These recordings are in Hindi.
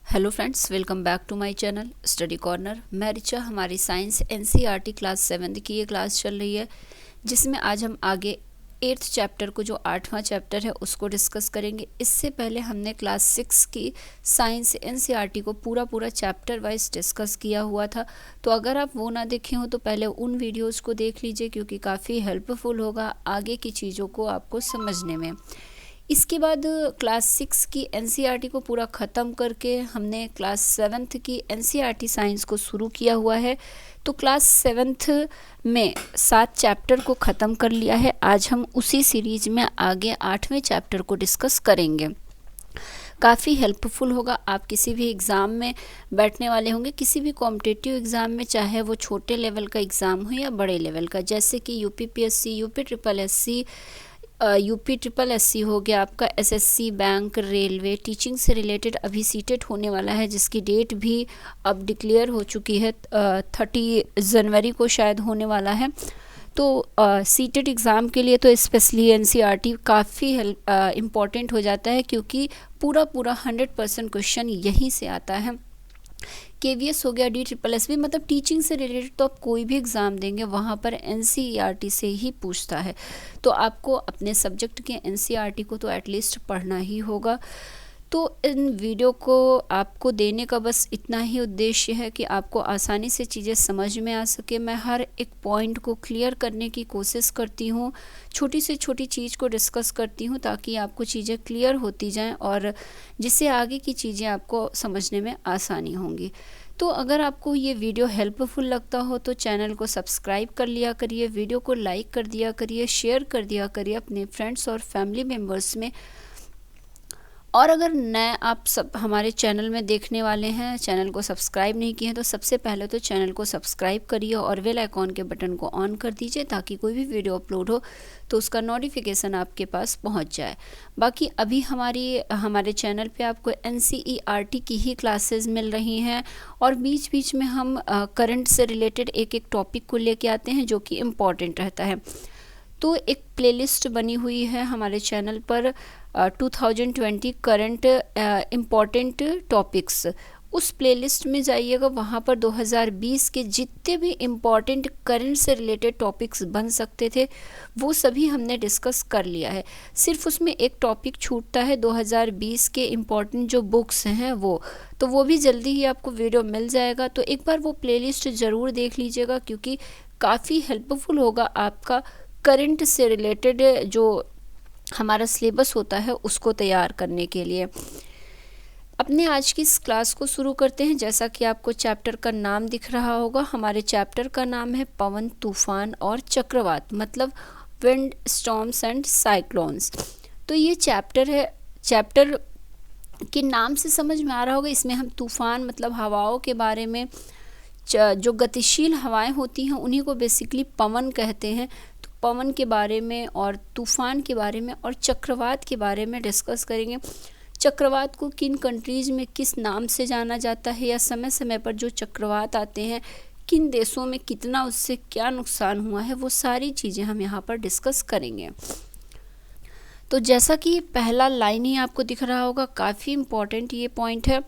Hello friends, welcome back to my channel study corner. मैं रिचा। हमारी साइंस एनसीईआरटी क्लास 7 की ये क्लास चल रही है, जिसमें आज हम आगे 8th चैप्टर को, जो 8वां चैप्टर है, उसको डिस्कस करेंगे। इससे पहले हमने क्लास 6 की साइंस एनसीईआरटी को पूरा चैप्टर वाइज डिस्कस किया हुआ था। तो अगर आप वो ना देखे हो तो पहले उन वीडियोज़ को देख लीजिए, क्योंकि काफ़ी हेल्पफुल होगा आगे की चीज़ों को आपको समझने में। इसके बाद क्लास 6 की एनसीईआरटी को पूरा ख़त्म करके हमने क्लास 7th की एनसीईआरटी साइंस को शुरू किया हुआ है। तो क्लास 7th में 7 चैप्टर को ख़त्म कर लिया है। आज हम उसी सीरीज में आगे 8वें चैप्टर को डिस्कस करेंगे। काफ़ी हेल्पफुल होगा। आप किसी भी एग्ज़ाम में बैठने वाले होंगे, किसी भी कॉम्पिटिटिव एग्ज़ाम में, चाहे वो छोटे लेवल का एग्ज़ाम हो या बड़े लेवल का, जैसे कि UPPSC, UP triple SC, UP triple SC हो गया, आपका एसएससी, बैंक, रेलवे, टीचिंग से रिलेटेड अभी सीटेट होने वाला है, जिसकी डेट भी अब डिक्लेयर हो चुकी है। 30 जनवरी को शायद होने वाला है। तो सीटेट एग्ज़ाम के लिए तो स्पेशली एनसीईआरटी काफ़ी इम्पॉर्टेंट हो जाता है, क्योंकि पूरा 100% क्वेश्चन यहीं से आता है। केवीएस हो गया, डी ट्रिपल एस भी, मतलब टीचिंग से रिलेटेड तो आप कोई भी एग्ज़ाम देंगे वहाँ पर एनसीईआरटी से ही पूछता है। तो आपको अपने सब्जेक्ट के एनसीईआरटी को तो एटलीस्ट पढ़ना ही होगा। तो इन वीडियो को आपको देने का बस इतना ही उद्देश्य है कि आपको आसानी से चीज़ें समझ में आ सके। मैं हर एक पॉइंट को क्लियर करने की कोशिश करती हूँ, छोटी से छोटी चीज़ को डिस्कस करती हूँ, ताकि आपको चीज़ें क्लियर होती जाएं और जिससे आगे की चीज़ें आपको समझने में आसानी होंगी। तो अगर आपको ये वीडियो हेल्पफुल लगता हो तो चैनल को सब्सक्राइब कर लिया करिए, वीडियो को लाइक कर दिया करिए, शेयर कर दिया करिए अपने फ्रेंड्स और फैमिली मेम्बर्स में। और अगर नए आप सब हमारे चैनल में देखने वाले हैं, चैनल को सब्सक्राइब नहीं किए हैं, तो सबसे पहले तो चैनल को सब्सक्राइब करिए और बेल आइकॉन के बटन को ऑन कर दीजिए, ताकि कोई भी वीडियो अपलोड हो तो उसका नोटिफिकेशन आपके पास पहुंच जाए। बाकी अभी हमारे चैनल पे आपको एनसीईआरटी की ही क्लासेस मिल रही हैं, और बीच बीच में हम करंट से रिलेटेड एक टॉपिक को लेके आते हैं, जो कि इम्पॉर्टेंट रहता है। तो एक प्लेलिस्ट बनी हुई है हमारे चैनल पर 2020 करंट इम्पॉर्टेंट टॉपिक्स। उस प्लेलिस्ट में जाइएगा, वहाँ पर 2020 के जितने भी इम्पॉर्टेंट करंट से रिलेटेड टॉपिक्स बन सकते थे वो सभी हमने डिस्कस कर लिया है। सिर्फ उसमें एक टॉपिक छूटता है 2020 के इम्पॉर्टेंट जो बुक्स हैं तो वो भी जल्दी ही आपको वीडियो मिल जाएगा। तो एक बार वो प्लेलिस्ट ज़रूर देख लीजिएगा, क्योंकि काफ़ी हेल्पफुल होगा आपका करंट से रिलेटेड जो हमारा सिलेबस होता है उसको तैयार करने के लिए। अपने आज की इस क्लास को शुरू करते हैं। जैसा कि आपको चैप्टर का नाम दिख रहा होगा, हमारे चैप्टर का नाम है पवन, तूफान और चक्रवात, मतलब विंड, स्टॉर्म्स एंड साइक्लोन्स। तो ये चैप्टर है। चैप्टर के नाम से समझ में आ रहा होगा, इसमें हम तूफान मतलब हवाओं के बारे में, जो गतिशील हवाएं होती हैं उन्हीं को बेसिकली पवन कहते हैं, तो पवन के बारे में और तूफान के बारे में और चक्रवात के बारे में डिस्कस करेंगे। चक्रवात को किन कंट्रीज़ में किस नाम से जाना जाता है, या समय समय पर जो चक्रवात आते हैं किन देशों में कितना उससे क्या नुकसान हुआ है, वो सारी चीज़ें हम यहाँ पर डिस्कस करेंगे। तो जैसा कि पहला लाइन ही आपको दिख रहा होगा, काफ़ी इम्पॉर्टेंट ये पॉइंट है।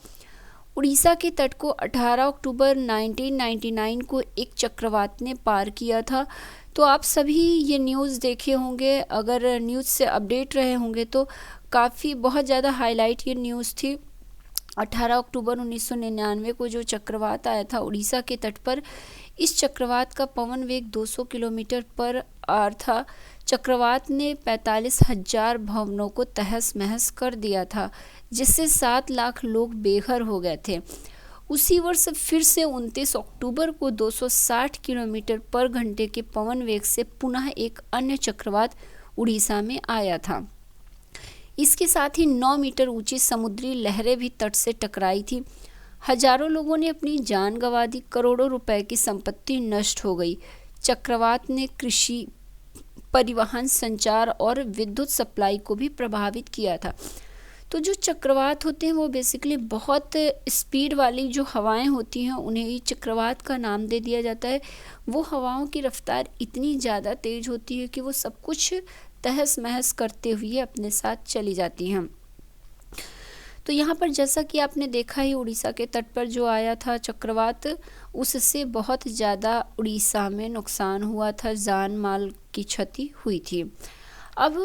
उड़ीसा के तट को 18 अक्टूबर 1999 को एक चक्रवात ने पार किया था। तो आप सभी ये न्यूज़ देखे होंगे, अगर न्यूज़ से अपडेट रहे होंगे तो काफ़ी बहुत ज़्यादा हाईलाइट ये न्यूज़ थी। 18 अक्टूबर 1999 को जो चक्रवात आया था उड़ीसा के तट पर, इस चक्रवात का पवन वेग 200 किलोमीटर पर आर था। चक्रवात ने 45,000 भवनों को तहस महस कर दिया था, जिससे 7 लाख लोग बेघर हो गए थे। उसी वर्ष फिर से 29 अक्टूबर को 260 किलोमीटर पर घंटे के पवन वेग से पुनः एक अन्य चक्रवात उड़ीसा में आया था। इसके साथ ही 9 मीटर ऊंची समुद्री लहरें भी तट से टकराई थी। हजारों लोगों ने अपनी जान गंवा दी, करोड़ों रुपए की संपत्ति नष्ट हो गई। चक्रवात ने कृषि, परिवहन, संचार और विद्युत सप्लाई को भी प्रभावित किया था। तो जो चक्रवात होते हैं वो बेसिकली बहुत स्पीड वाली जो हवाएं होती हैं उन्हें ही चक्रवात का नाम दे दिया जाता है। वो हवाओं की रफ्तार इतनी ज़्यादा तेज़ होती है कि वो सब कुछ तहस महस करते हुए अपने साथ चली जाती हैं। तो यहाँ पर जैसा कि आपने देखा ही उड़ीसा के तट पर जो आया था चक्रवात, उससे बहुत ज़्यादा उड़ीसा में नुकसान हुआ था, जान माल की क्षति हुई थी। अब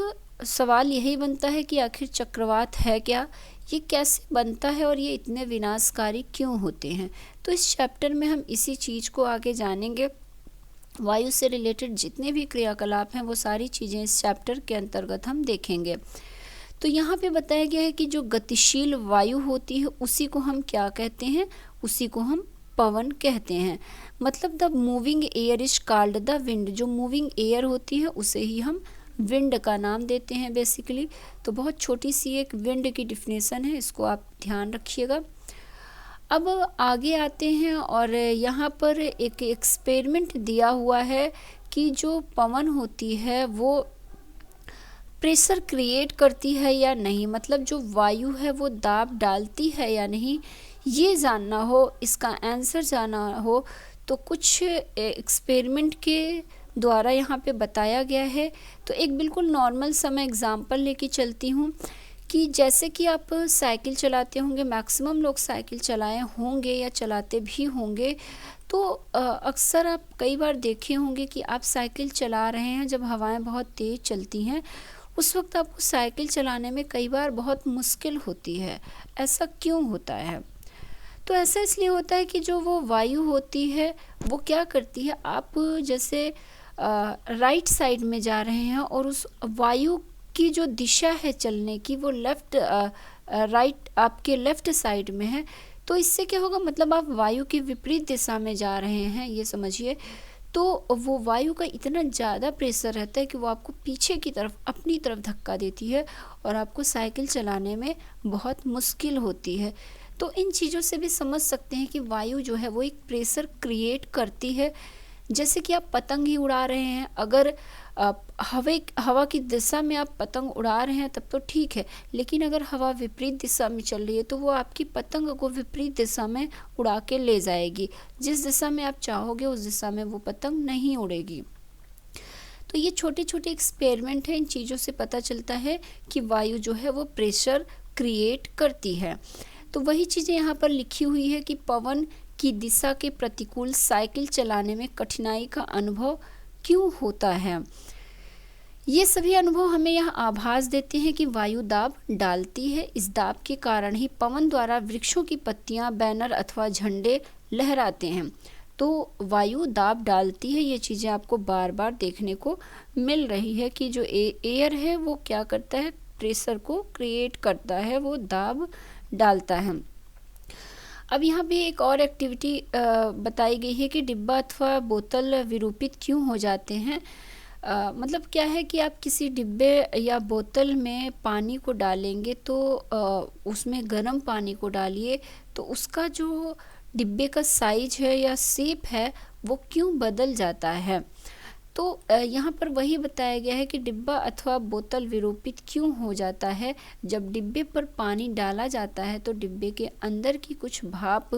सवाल यही बनता है कि आखिर चक्रवात है क्या, ये कैसे बनता है और ये इतने विनाशकारी क्यों होते हैं। तो इस चैप्टर में हम इसी चीज़ को आगे जानेंगे। वायु से रिलेटेड जितने भी क्रियाकलाप हैं वो सारी चीज़ें इस चैप्टर के अंतर्गत हम देखेंगे। तो यहाँ पे बताया गया है कि जो गतिशील वायु होती है उसी को हम क्या कहते हैं, उसी को हम पवन कहते हैं। मतलब the moving air is called the wind, जो मूविंग एयर होती है उसे ही हम विंड का नाम देते हैं बेसिकली। तो बहुत छोटी सी एक विंड की डिफिनेशन है, इसको आप ध्यान रखिएगा। अब आगे आते हैं और यहाँ पर एक एक्सपेरिमेंट दिया हुआ है कि जो पवन होती है वो प्रेशर क्रिएट करती है या नहीं, मतलब जो वायु है वो दाब डालती है या नहीं, ये जानना हो, इसका आंसर जानना हो तो कुछ एक्सपेरिमेंट के द्वारा यहाँ पे बताया गया है। तो एक बिल्कुल नॉर्मल सा मैं एग्जांपल लेके चलती हूँ कि जैसे कि आप साइकिल चलाते होंगे, मैक्सिमम लोग साइकिल चलाए होंगे या चलाते भी होंगे, तो अक्सर आप कई बार देखे होंगे कि आप साइकिल चला रहे हैं, जब हवाएं बहुत तेज़ चलती हैं उस वक्त आपको साइकिल चलाने में कई बार बहुत मुश्किल होती है। ऐसा क्यों होता है? तो ऐसा इसलिए होता है कि जो वो वायु होती है वो क्या करती है, आप जैसे राइट साइड में जा रहे हैं और उस वायु की जो दिशा है चलने की वो राइट आपके लेफ्ट साइड में है, तो इससे क्या होगा, मतलब आप वायु की विपरीत दिशा में जा रहे हैं, ये समझिए। तो वो वायु का इतना ज़्यादा प्रेशर रहता है कि वो आपको पीछे की तरफ अपनी तरफ धक्का देती है और आपको साइकिल चलाने में बहुत मुश्किल होती है। तो इन चीज़ों से भी समझ सकते हैं कि वायु जो है वो एक प्रेशर क्रिएट करती है। जैसे कि आप पतंग ही उड़ा रहे हैं, अगर हवा की दिशा में आप पतंग उड़ा रहे हैं तब तो ठीक है, लेकिन अगर हवा विपरीत दिशा में चल रही है तो वो आपकी पतंग को विपरीत दिशा में उड़ा के ले जाएगी। जिस दिशा में आप चाहोगे उस दिशा में वो पतंग नहीं उड़ेगी। तो ये छोटे छोटे एक्सपेरिमेंट हैं, इन चीज़ों से पता चलता है कि वायु जो है वो प्रेशर क्रिएट करती है। तो वही चीज़ें यहाँ पर लिखी हुई है कि पवन की दिशा के प्रतिकूल साइकिल चलाने में कठिनाई का अनुभव क्यों होता है। ये सभी अनुभव हमें यह आभास देते हैं कि वायु दाब डालती है। इस दाब के कारण ही पवन द्वारा वृक्षों की पत्तियां, बैनर अथवा झंडे लहराते हैं। तो वायु दाब डालती है, ये चीज़ें आपको बार बार देखने को मिल रही है कि जो एयर है वो क्या करता है, प्रेशर को क्रिएट करता है, वो दाब डालता है। अब यहाँ पे एक और एक्टिविटी बताई गई है कि डिब्बा अथवा बोतल विरूपित क्यों हो जाते हैं। मतलब क्या है कि आप किसी डिब्बे या बोतल में पानी को डालेंगे तो उसमें गर्म पानी को डालिए तो उसका जो डिब्बे का साइज है या शेप है वो क्यों बदल जाता है। तो यहाँ पर वही बताया गया है कि डिब्बा अथवा बोतल विरूपित क्यों हो जाता है। जब डिब्बे पर पानी डाला जाता है तो डिब्बे के अंदर की कुछ भाप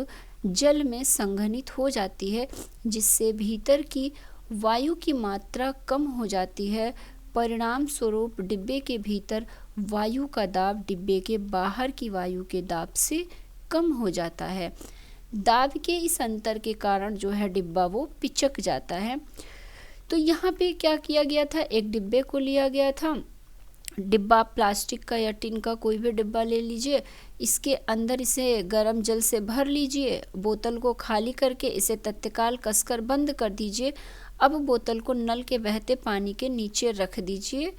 जल में संघनित हो जाती है, जिससे भीतर की वायु की मात्रा कम हो जाती है। परिणाम स्वरूप डिब्बे के भीतर वायु का दाब डिब्बे के बाहर की वायु के दाब से कम हो जाता है। दाब के इस अंतर के कारण जो है डिब्बा वो पिचक जाता है। तो यहाँ पे क्या किया गया था, एक डिब्बे को लिया गया था, डिब्बा प्लास्टिक का या टिन का कोई भी डिब्बा ले लीजिए, इसके अंदर इसे गर्म जल से भर लीजिए, बोतल को खाली करके इसे तत्काल कसकर बंद कर दीजिए। अब बोतल को नल के बहते पानी के नीचे रख दीजिए।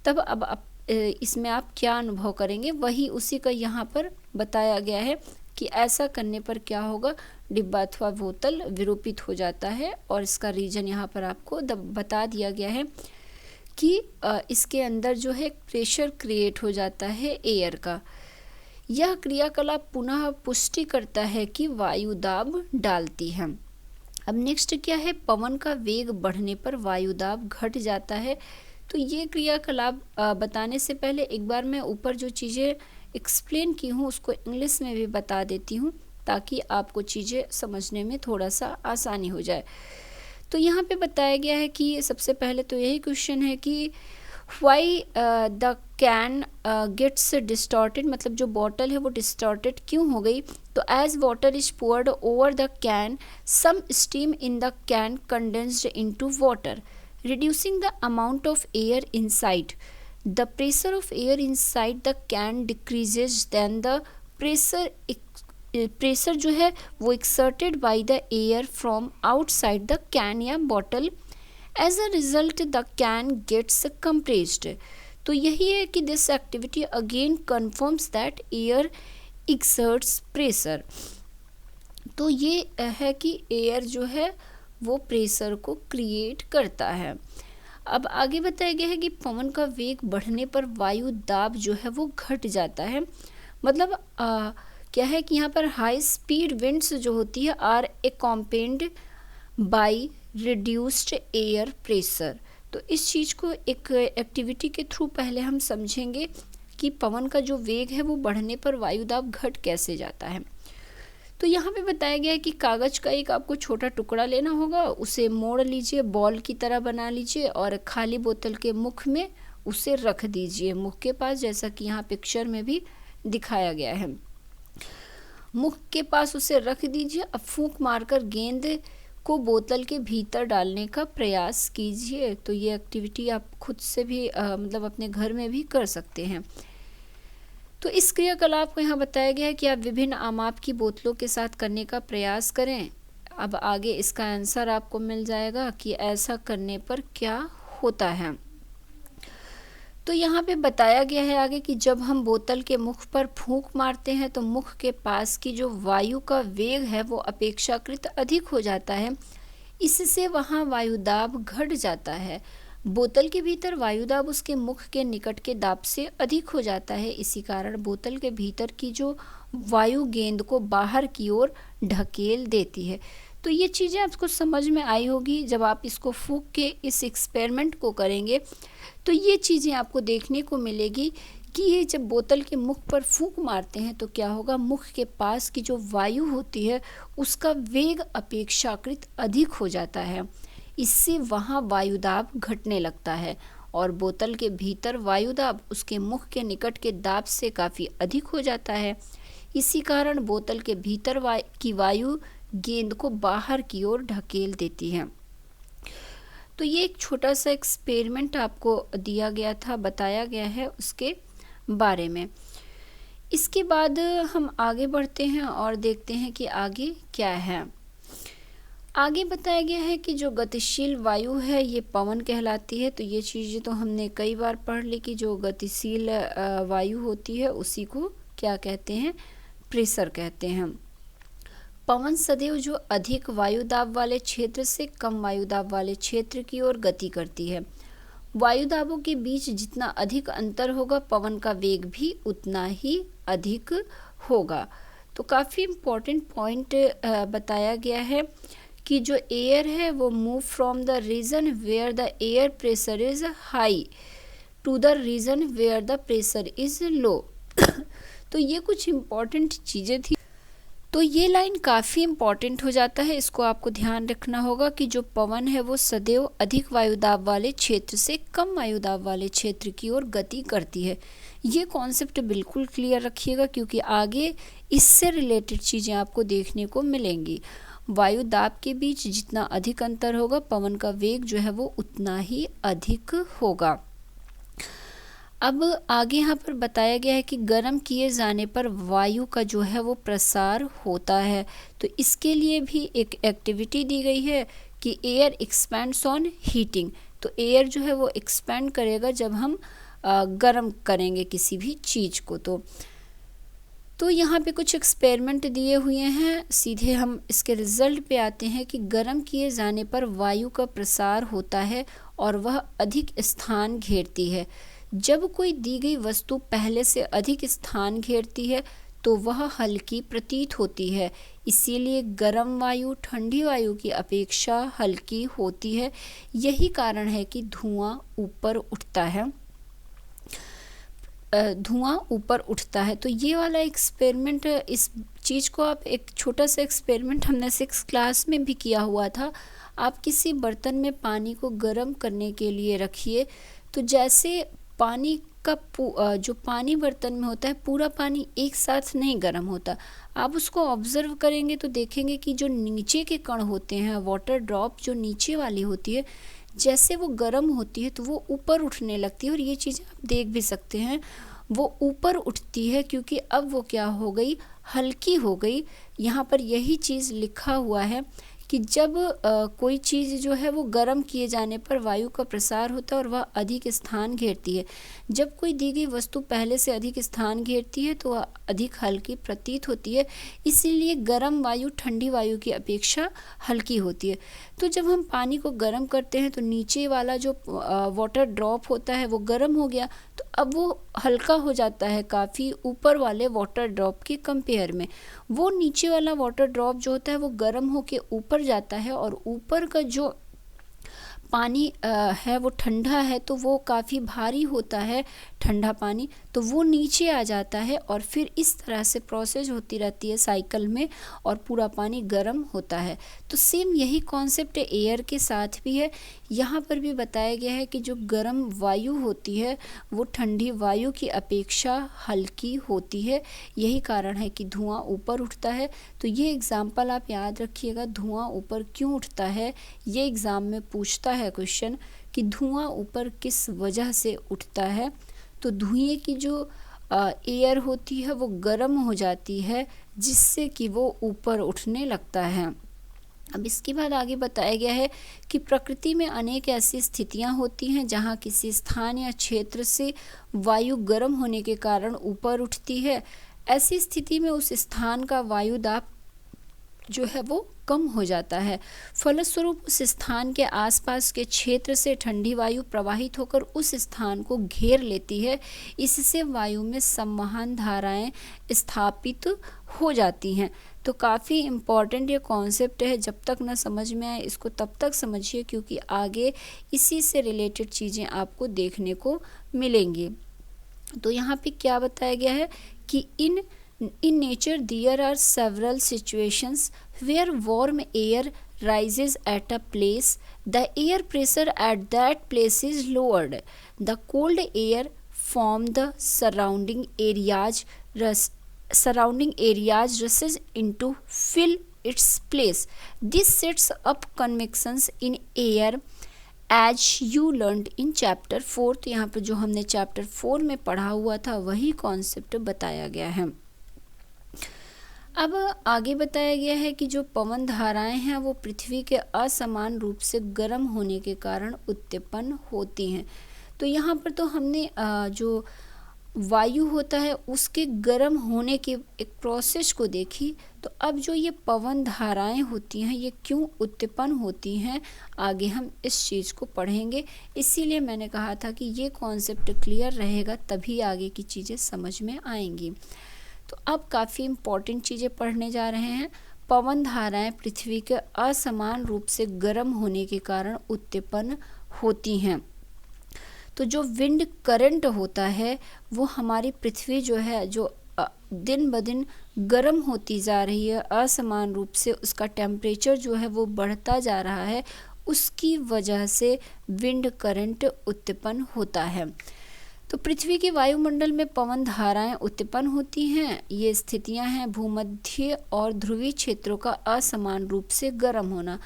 तब अब इसमें आप क्या अनुभव करेंगे, वही उसी का यहाँ पर बताया गया है कि ऐसा करने पर क्या होगा, डिब्बा अथवा बोतल विरूपित हो जाता है। और इसका रीजन यहाँ पर आपको बता दिया गया है कि इसके अंदर जो है प्रेशर क्रिएट हो जाता है एयर का। यह क्रियाकलाप पुनः पुष्टि करता है कि वायु दाब डालती है। अब नेक्स्ट क्या है, पवन का वेग बढ़ने पर वायु दाब घट जाता है। तो ये क्रियाकलाप बताने से पहले एक बार मैं ऊपर जो चीज़ें एक्सप्लेन की हूँ उसको इंग्लिश में भी बता देती हूँ ताकि आपको चीज़ें समझने में थोड़ा सा आसानी हो जाए। तो यहाँ पे बताया गया है कि सबसे पहले तो यही क्वेश्चन है कि why the can gets distorted, मतलब जो बॉटल है वो डिस्टॉर्टेड क्यों हो गई? तो as water is poured over the can some steam in the can condensed into water reducing the amount of air inside. The pressure of air inside the can decreases then the pressure जो है वो exerted by the air from outside the can या bottle. As a result the can gets compressed. तो यही है कि this activity again confirms that air exerts pressure. तो ये है कि एयर जो है वो प्रेशर को क्रिएट करता है। अब आगे बताया गया है कि पवन का वेग बढ़ने पर वायु दाब जो है वो घट जाता है। मतलब क्या है कि यहाँ पर हाई स्पीड विंड्स जो होती है are accompanied by reduced air pressure. तो इस चीज़ को एक एक्टिविटी के थ्रू पहले हम समझेंगे कि पवन का जो वेग है वो बढ़ने पर वायु दाब घट कैसे जाता है। तो यहाँ पे बताया गया है कि कागज़ का एक आपको छोटा टुकड़ा लेना होगा, उसे मोड़ लीजिए, बॉल की तरह बना लीजिए और खाली बोतल के मुख में उसे रख दीजिए, मुख के पास, जैसा कि यहाँ पिक्चर में भी दिखाया गया है। मुख के पास उसे रख दीजिए। अब फूंक मारकर गेंद को बोतल के भीतर डालने का प्रयास कीजिए। तो ये एक्टिविटी आप खुद से भी मतलब अपने घर में भी कर सकते हैं। तो इस क्रियाकलाप को यहाँ बताया गया है कि आप विभिन्न आमाप की बोतलों के साथ करने का प्रयास करें। अब आगे इसका आंसर आपको मिल जाएगा कि ऐसा करने पर क्या होता है। तो यहाँ पे बताया गया है आगे कि जब हम बोतल के मुख पर फूंक मारते हैं तो मुख के पास की जो वायु का वेग है वो अपेक्षाकृत अधिक हो जाता है, इससे वहाँ वायुदाब घट जाता है। बोतल के भीतर वायुदाब उसके मुख के निकट के दाब से अधिक हो जाता है। इसी कारण बोतल के भीतर की जो वायु गेंद को बाहर की ओर ढकेल देती है। तो ये चीज़ें आपको समझ में आई होगी। जब आप इसको फूंक के इस एक्सपेरिमेंट को करेंगे तो ये चीज़ें आपको देखने को मिलेगी कि ये जब बोतल के मुख पर फूंक मारते हैं तो क्या होगा, मुख के पास की जो वायु होती है उसका वेग अपेक्षाकृत अधिक हो जाता है, इससे वहाँ वायुदाब घटने लगता है और बोतल के भीतर वायुदाब उसके मुख के निकट के दाब से काफ़ी अधिक हो जाता है। इसी कारण बोतल के भीतर की वायु गेंद को बाहर की ओर ढकेल देती है। तो ये एक छोटा सा एक्सपेरिमेंट आपको दिया गया था, बताया गया है उसके बारे में। इसके बाद हम आगे बढ़ते हैं और देखते हैं कि आगे क्या है। आगे बताया गया है कि जो गतिशील वायु है ये पवन कहलाती है। तो ये चीज़ें तो हमने कई बार पढ़ ली कि जो गतिशील वायु होती है उसी को क्या कहते हैं, प्रेशर कहते हैं। पवन सदैव जो अधिक वायुदाब वाले क्षेत्र से कम वायुदाब वाले क्षेत्र की ओर गति करती है। वायुदाबों के बीच जितना अधिक अंतर होगा पवन का वेग भी उतना ही अधिक होगा। तो काफ़ी इम्पोर्टेंट पॉइंट बताया गया है कि जो एयर है वो move from the region where the air pressure is high to the region where the pressure is low. तो ये कुछ इम्पॉर्टेंट चीज़ें थी। तो ये लाइन काफ़ी इम्पॉर्टेंट हो जाता है, इसको आपको ध्यान रखना होगा कि जो पवन है वो सदैव अधिक वायुदाब वाले क्षेत्र से कम वायुदाब वाले क्षेत्र की ओर गति करती है। ये कॉन्सेप्ट बिल्कुल क्लियर रखिएगा क्योंकि आगे इससे रिलेटेड चीज़ें आपको देखने को मिलेंगी। वायु दाब के बीच जितना अधिक अंतर होगा पवन का वेग जो है वो उतना ही अधिक होगा। अब आगे यहाँ पर बताया गया है कि गर्म किए जाने पर वायु का जो है वो प्रसार होता है। तो इसके लिए भी एक एक्टिविटी दी गई है कि एयर एक्सपेंड्स ऑन हीटिंग। तो एयर जो है वो एक्सपेंड करेगा जब हम गर्म करेंगे किसी भी चीज़ को। तो यहाँ पे कुछ एक्सपेरिमेंट दिए हुए हैं, सीधे हम इसके रिजल्ट पे आते हैं कि गर्म किए जाने पर वायु का प्रसार होता है और वह अधिक स्थान घेरती है। जब कोई दी गई वस्तु पहले से अधिक स्थान घेरती है तो वह हल्की प्रतीत होती है, इसीलिए गर्म वायु ठंडी वायु की अपेक्षा हल्की होती है। यही कारण है कि धुआं ऊपर उठता है। तो ये वाला एक्सपेरिमेंट, इस चीज़ को आप एक छोटा सा एक्सपेरिमेंट हमने 6th क्लास में भी किया हुआ था। आप किसी बर्तन में पानी को गर्म करने के लिए रखिए तो जैसे पानी का जो पानी बर्तन में होता है, पूरा पानी एक साथ नहीं गर्म होता। आप उसको ऑब्जर्व करेंगे तो देखेंगे कि जो नीचे के कण होते हैं, वाटर ड्रॉप जो नीचे वाली होती है, जैसे वो गर्म होती है तो वो ऊपर उठने लगती है। और ये चीज़ें आप देख भी सकते हैं, वो ऊपर उठती है क्योंकि अब वो क्या हो गई, हल्की हो गई। यहाँ पर यही चीज़ लिखा हुआ है कि जब कोई चीज़ जो है वो गर्म किए जाने पर वायु का प्रसार होता है और वह अधिक स्थान घेरती है। जब कोई दी गई वस्तु पहले से अधिक स्थान घेरती है तो वह अधिक हल्की प्रतीत होती है, इसीलिए गर्म वायु ठंडी वायु की अपेक्षा हल्की होती है। तो जब हम पानी को गर्म करते हैं तो नीचे वाला जो वाटर ड्रॉप होता है वो गर्म हो गया, तो अब वो हल्का हो जाता है काफ़ी ऊपर वाले वाटर ड्रॉप के कंपेयर में। वो नीचे वाला वाटर ड्रॉप जो होता है वो गर्म होके ऊपर जाता है और ऊपर का जो पानी है वो ठंडा है, तो वो काफ़ी भारी होता है ठंडा पानी, तो वो नीचे आ जाता है और फिर इस तरह से प्रोसेस होती रहती है साइकिल में और पूरा पानी गर्म होता है। तो सेम यही कॉन्सेप्ट एयर के साथ भी है। यहाँ पर भी बताया गया है कि जो गर्म वायु होती है वो ठंडी वायु की अपेक्षा हल्की होती है। यही कारण है कि धुआं ऊपर उठता है। तो ये एग्जाम्पल आप याद रखिएगा, धुआं ऊपर क्यों उठता है, ये एग्ज़ाम में पूछता है क्वेश्चन कि धुआं ऊपर किस वजह से उठता है। तो धुएं की जो एयर होती है वो गर्म हो जाती है, जिससे कि वो ऊपर उठने लगता है। अब इसके बाद आगे बताया गया है कि प्रकृति में अनेक ऐसी स्थितियां होती हैं जहां किसी स्थान या क्षेत्र से वायु गर्म होने के कारण ऊपर उठती है। ऐसी स्थिति में उस स्थान का वायु दाब जो है वो कम हो जाता है। फलस्वरूप उस स्थान के आसपास के क्षेत्र से ठंडी वायु प्रवाहित होकर उस स्थान को घेर लेती है। इससे वायु में संवहन धाराएं स्थापित हो जाती हैं। तो काफ़ी इम्पॉर्टेंट ये कॉन्सेप्ट है, जब तक ना समझ में आए इसको तब तक समझिए, क्योंकि आगे इसी से रिलेटेड चीज़ें आपको देखने को मिलेंगी। तो यहाँ पे क्या बताया गया है कि in nature there are several situations where warm air rises at a place. The air pressure at that place is lowered. The cold air from the surrounding areas rushes into fill its place. This sets up convections in air as you learned in chapter 4। तो यहाँ पर जो हमने चैप्टर 4 में पढ़ा हुआ था वही कॉन्सेप्ट बताया गया है। अब आगे बताया गया है कि जो पवन धाराएं हैं वो पृथ्वी के असमान रूप से गर्म होने के कारण उत्पन्न होती हैं। तो यहाँ पर तो हमने जो वायु होता है उसके गर्म होने के एक प्रोसेस को देखी। तो अब जो ये पवन धाराएं होती हैं ये क्यों उत्पन्न होती हैं, आगे हम इस चीज़ को पढ़ेंगे। इसीलिए मैंने कहा था कि ये कॉन्सेप्ट क्लियर रहेगा तभी आगे की चीज़ें समझ में आएंगी। तो अब काफ़ी इम्पॉर्टेंट चीज़ें पढ़ने जा रहे हैं। पवन धाराएं पृथ्वी के असमान रूप से गर्म होने के कारण उत्पन्न होती हैं। तो जो विंड करंट होता है वो हमारी पृथ्वी जो है जो दिन ब दिन गर्म होती जा रही है, असमान रूप से उसका टेम्परेचर जो है वो बढ़ता जा रहा है, उसकी वजह से विंड करंट उत्पन्न होता है। तो पृथ्वी के वायुमंडल में पवन धाराएं उत्पन्न होती हैं। ये स्थितियां हैं भूमध्य और ध्रुवीय क्षेत्रों का असमान रूप से गर्म होना।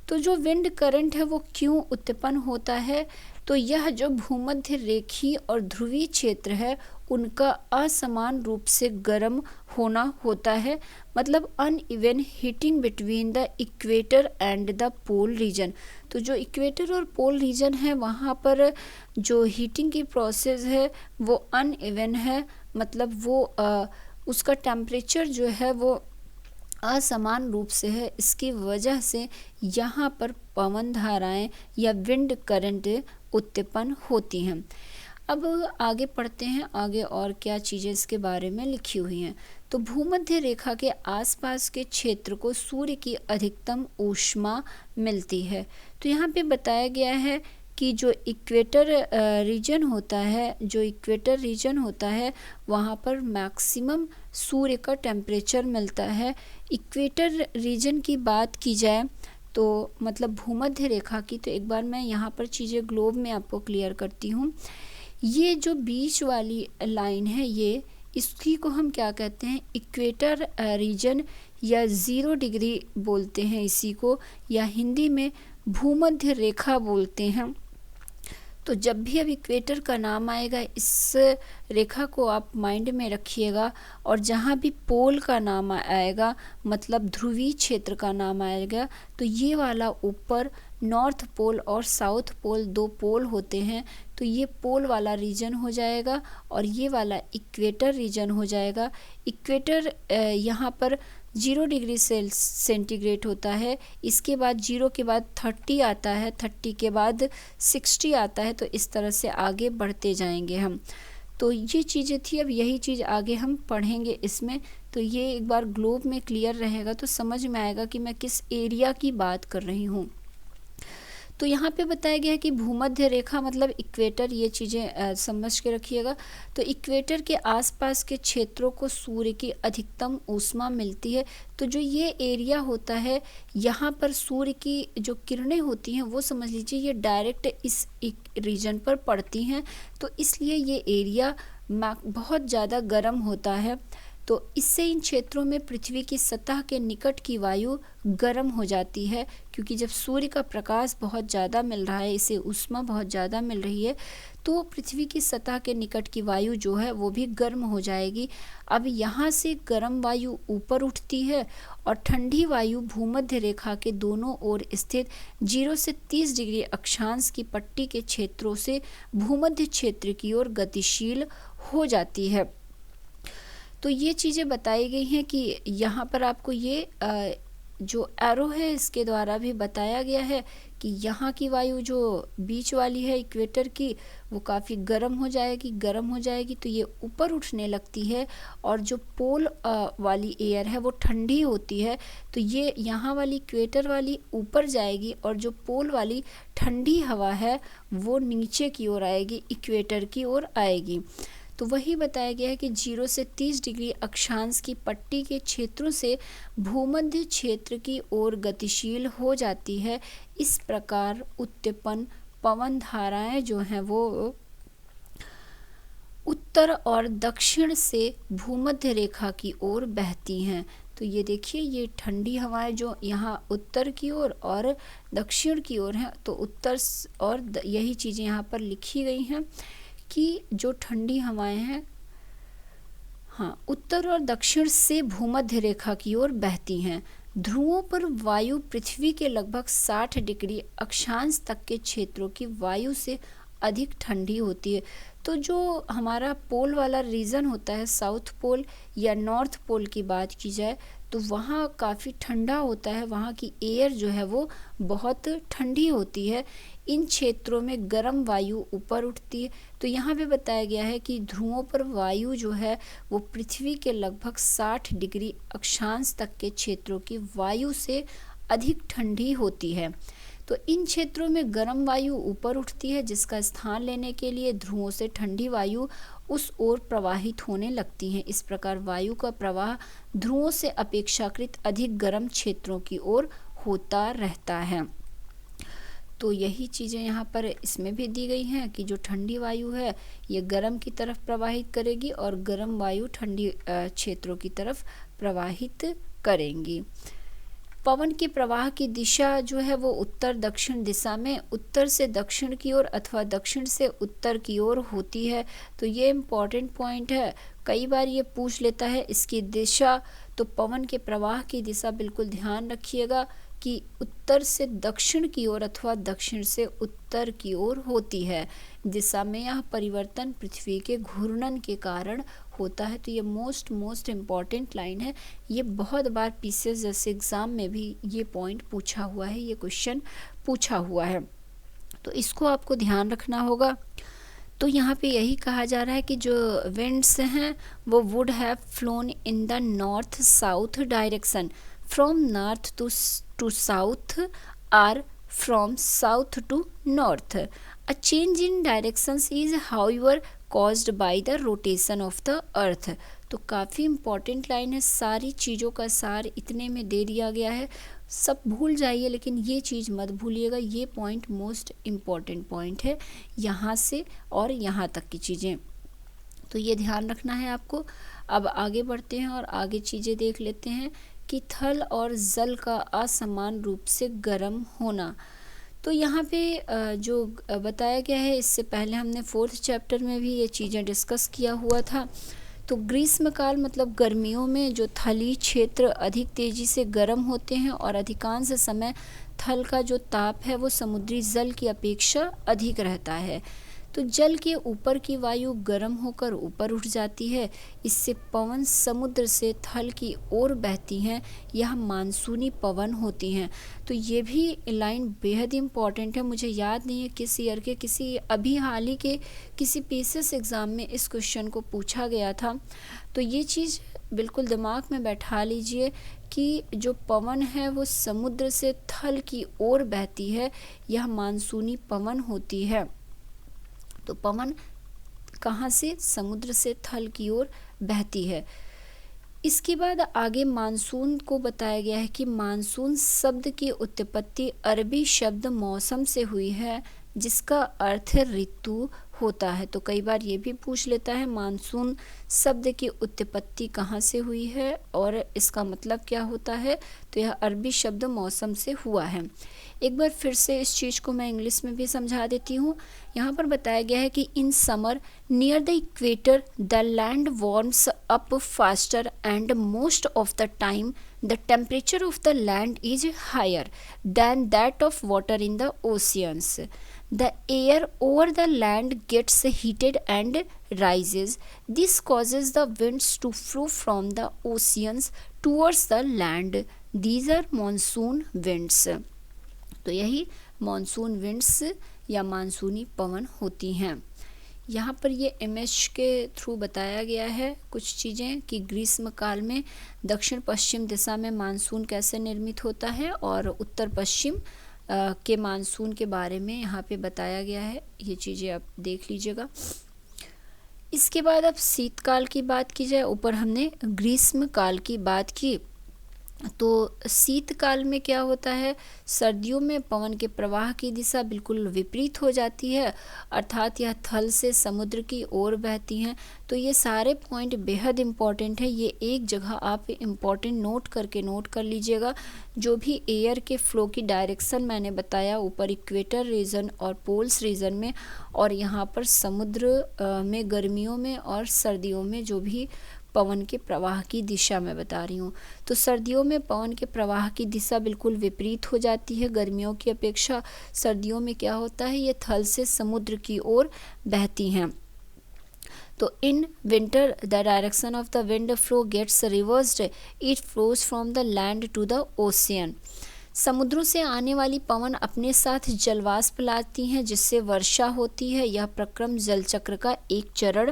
तो जो विंड करंट है वो क्यों उत्पन्न होता है, तो यह जो भूमध्य रेखीय और ध्रुवीय क्षेत्र है उनका असमान रूप से गर्म होना होता है, मतलब uneven heating between the equator and the pole region. तो जो इक्वेटर और पोल रीजन है वहाँ पर जो हीटिंग की प्रोसेस है वो अनइवन है, मतलब वो उसका टेम्परेचर जो है वो असमान रूप से है। इसकी वजह से यहाँ पर पवन धाराएं या विंड करंट उत्पन्न होती हैं। अब आगे पढ़ते हैं, आगे और क्या चीज़ें इसके बारे में लिखी हुई हैं। तो भूमध्य रेखा के आसपास के क्षेत्र को सूर्य की अधिकतम ऊष्मा मिलती है। तो यहाँ पे बताया गया है कि जो इक्वेटर रीजन होता है वहाँ पर मैक्सिमम सूर्य का टेम्परेचर मिलता है। इक्वेटर रीजन की बात की जाए तो मतलब भूमध्य रेखा की। तो एक बार मैं यहाँ पर चीज़ें ग्लोब में आपको क्लियर करती हूँ। ये जो बीच वाली लाइन है, ये इसकी को हम क्या कहते हैं, इक्वेटर रीजन या 0 डिग्री बोलते हैं इसी को, या हिंदी में भूमध्य रेखा बोलते हैं। तो जब भी अब इक्वेटर का नाम आएगा, इस रेखा को आप माइंड में रखिएगा, और जहाँ भी पोल का नाम आएगा, मतलब ध्रुवीय क्षेत्र का नाम आएगा, तो ये वाला ऊपर नॉर्थ पोल और साउथ पोल, 2 पोल होते हैं, तो ये पोल वाला रीजन हो जाएगा और ये वाला इक्वेटर रीजन हो जाएगा। इक्वेटर यहाँ पर 0 डिग्री सेंटीग्रेड होता है, इसके बाद 0 के बाद 30 आता है, 30 के बाद 60 आता है, तो इस तरह से आगे बढ़ते जाएंगे हम। तो ये चीज़ें थी, अब यही चीज़ आगे हम पढ़ेंगे इसमें। तो ये एक बार ग्लोब में क्लियर रहेगा तो समझ में आएगा कि मैं किस एरिया की बात कर रही हूँ। तो यहाँ पे बताया गया है कि भूमध्य रेखा मतलब इक्वेटर, ये चीज़ें समझ के रखिएगा। तो इक्वेटर के आसपास के क्षेत्रों को सूर्य की अधिकतम ऊष्मा मिलती है। तो जो ये एरिया होता है, यहाँ पर सूर्य की जो किरणें होती हैं वो समझ लीजिए ये डायरेक्ट इस रीजन पर पड़ती हैं, तो इसलिए ये एरिया बहुत ज़्यादा गर्म होता है। तो इससे इन क्षेत्रों में पृथ्वी की सतह के निकट की वायु गर्म हो जाती है, क्योंकि जब सूर्य का प्रकाश बहुत ज़्यादा मिल रहा है, इसे ऊष्मा बहुत ज़्यादा मिल रही है, तो पृथ्वी की सतह के निकट की वायु जो है वो भी गर्म हो जाएगी। अब यहाँ से गर्म वायु ऊपर उठती है और ठंडी वायु भूमध्य रेखा के दोनों ओर स्थित 0 से 30 डिग्री अक्षांश की पट्टी के क्षेत्रों से भूमध्य क्षेत्र की ओर गतिशील हो जाती है। तो ये चीज़ें बताई गई हैं कि यहाँ पर आपको ये जो एरो है इसके द्वारा भी बताया गया है कि यहाँ की वायु जो बीच वाली है इक्वेटर की, वो काफ़ी गर्म हो जाएगी, तो ये ऊपर उठने लगती है, और जो पोल वाली एयर है वो ठंडी होती है, तो ये यहाँ वाली इक्वेटर वाली ऊपर जाएगी, और जो पोल वाली ठंडी हवा है वो नीचे की ओर आएगी, इक्वेटर की ओर आएगी। तो वही बताया गया है कि 0 से 30 डिग्री अक्षांश की पट्टी के क्षेत्रों से भूमध्य क्षेत्र की ओर गतिशील हो जाती है। इस प्रकार उत्पन्न पवन धाराएं जो हैं वो उत्तर और दक्षिण से भूमध्य रेखा की ओर बहती हैं। तो ये देखिए, ये ठंडी हवाएं जो यहाँ उत्तर की ओर और दक्षिण की ओर हैं, तो उत्तर और यही चीज़ें यहाँ पर लिखी गई हैं कि जो ठंडी हवाएं हैं, हाँ, उत्तर और दक्षिण से भूमध्य रेखा की ओर बहती हैं। ध्रुवों पर वायु पृथ्वी के लगभग 60 डिग्री अक्षांश तक के क्षेत्रों की वायु से अधिक ठंडी होती है। तो जो हमारा पोल वाला रीजन होता है, साउथ पोल या नॉर्थ पोल की बात की जाए, तो वहाँ काफ़ी ठंडा होता है, वहाँ की एयर जो है वो बहुत ठंडी होती है। इन क्षेत्रों में गर्म वायु ऊपर उठती है। तो यहाँ पे बताया गया है कि ध्रुवों पर वायु जो है वो पृथ्वी के लगभग 60 डिग्री अक्षांश तक के क्षेत्रों की वायु से अधिक ठंडी होती है। तो इन क्षेत्रों में गर्म वायु ऊपर उठती है, जिसका स्थान लेने के लिए ध्रुवों से ठंडी वायु उस ओर प्रवाहित होने लगती हैं। इस प्रकार वायु का प्रवाह ध्रुवों से अपेक्षाकृत अधिक गर्म क्षेत्रों की ओर होता रहता है। तो यही चीज़ें यहाँ पर इसमें भी दी गई हैं कि जो ठंडी वायु है ये गर्म की तरफ प्रवाहित करेगी और गर्म वायु ठंडी क्षेत्रों की तरफ प्रवाहित करेंगी। पवन के प्रवाह की दिशा जो है वो उत्तर दक्षिण दिशा में उत्तर से दक्षिण की ओर अथवा दक्षिण से उत्तर की ओर होती है। तो ये इम्पॉर्टेंट पॉइंट है, कई बार ये पूछ लेता है इसकी दिशा। तो पवन के प्रवाह की दिशा बिल्कुल ध्यान रखिएगा कि उत्तर से दक्षिण की ओर अथवा दक्षिण से उत्तर की ओर होती है। दिशा में यह परिवर्तन पृथ्वी के घूर्णन के कारण होता है। तो ये मोस्ट इम्पॉर्टेंट लाइन है। ये बहुत बार पीसीएस जैसे एग्ज़ाम में भी ये पॉइंट पूछा हुआ है, ये क्वेश्चन पूछा हुआ है, तो इसको आपको ध्यान रखना होगा। तो यहाँ पे यही कहा जा रहा है कि जो विंड्स हैं वो would have flown in the north south direction from north to south और from south to north. A change in directions is however caused by the rotation of the earth। तो काफ़ी इम्पॉर्टेंट लाइन है, सारी चीज़ों का सार इतने में दे दिया गया है। सब भूल जाइए लेकिन ये चीज़ मत भूलिएगा, ये पॉइंट मोस्ट इम्पॉर्टेंट पॉइंट है यहाँ से और यहाँ तक की चीज़ें, तो ये ध्यान रखना है आपको। अब आगे बढ़ते हैं और आगे चीज़ें देख लेते हैं कि थल और जल का असमान रूप से गर्म होना। तो यहाँ पे जो बताया गया है, इससे पहले हमने 4th चैप्टर में भी ये चीज़ें डिस्कस किया हुआ था। तो ग्रीष्मकाल मतलब गर्मियों में जो थली क्षेत्र अधिक तेज़ी से गर्म होते हैं और अधिकांश समय थल का जो ताप है वो समुद्री जल की अपेक्षा अधिक रहता है। तो जल के ऊपर की वायु गर्म होकर ऊपर उठ जाती है, इससे पवन समुद्र से थल की ओर बहती हैं, यह मानसूनी पवन होती हैं। तो ये भी लाइन बेहद इम्पॉर्टेंट है, मुझे याद नहीं है किस ईयर के, किसी अभी हाल ही के किसी पीसीएस एग्ज़ाम में इस क्वेश्चन को पूछा गया था। तो ये चीज़ बिल्कुल दिमाग में बैठा लीजिए कि जो पवन है वो समुद्र से थल की ओर बहती है, यह मानसूनी पवन होती है। तो पवन कहाँ से? समुद्र से थल की ओर बहती है। इसके बाद आगे मानसून को बताया गया है कि मानसून शब्द की उत्पत्ति अरबी शब्द मौसम से हुई है, जिसका अर्थ ऋतु होता है। तो कई बार ये भी पूछ लेता है मानसून शब्द की उत्पत्ति कहाँ से हुई है और इसका मतलब क्या होता है। तो यह अरबी शब्द मौसम से हुआ है। एक बार फिर से इस चीज़ को मैं इंग्लिश में भी समझा देती हूँ। यहाँ पर बताया गया है कि in summer near the equator the land warms up faster and most of the time the temperature of the land is higher than that of water in the oceans. The air over the land gets heated and rises. This causes the winds to flow from the oceans towards the land. These are monsoon winds. तो यही मानसून विंड्स या मानसूनी पवन होती हैं। यहाँ पर ये इमेज के थ्रू बताया गया है कुछ चीज़ें कि ग्रीष्म काल में दक्षिण पश्चिम दिशा में मानसून कैसे निर्मित होता है और उत्तर पश्चिम के मानसून के बारे में यहाँ पे बताया गया है। ये चीज़ें आप देख लीजिएगा। इसके बाद अब शीतकाल की बात की जाए, ऊपर हमने ग्रीष्म काल की बात की। तो शीतकाल में क्या होता है, सर्दियों में पवन के प्रवाह की दिशा बिल्कुल विपरीत हो जाती है, अर्थात यह थल से समुद्र की ओर बहती हैं। तो ये सारे पॉइंट बेहद इम्पॉर्टेंट है, ये एक जगह आप इम्पॉर्टेंट नोट कर लीजिएगा। जो भी एयर के फ्लो की डायरेक्शन मैंने बताया, ऊपर इक्वेटर रीजन और पोल्स रीजन में, और यहाँ पर समुद्र में गर्मियों में और सर्दियों में जो भी पवन के प्रवाह की दिशा मैं बता रही हूँ। तो सर्दियों में पवन के प्रवाह की दिशा बिल्कुल विपरीत हो जाती है गर्मियों की अपेक्षा। सर्दियों में क्या होता है, ये थल से समुद्र की ओर बहती हैं। तो in winter the direction of the wind flow gets reversed, it flows from the land to the ocean. समुद्रों से आने वाली पवन अपने साथ जलवाष्प लाती हैं, जिससे वर्षा होती है। यह प्रक्रम जल चक्र का एक चरण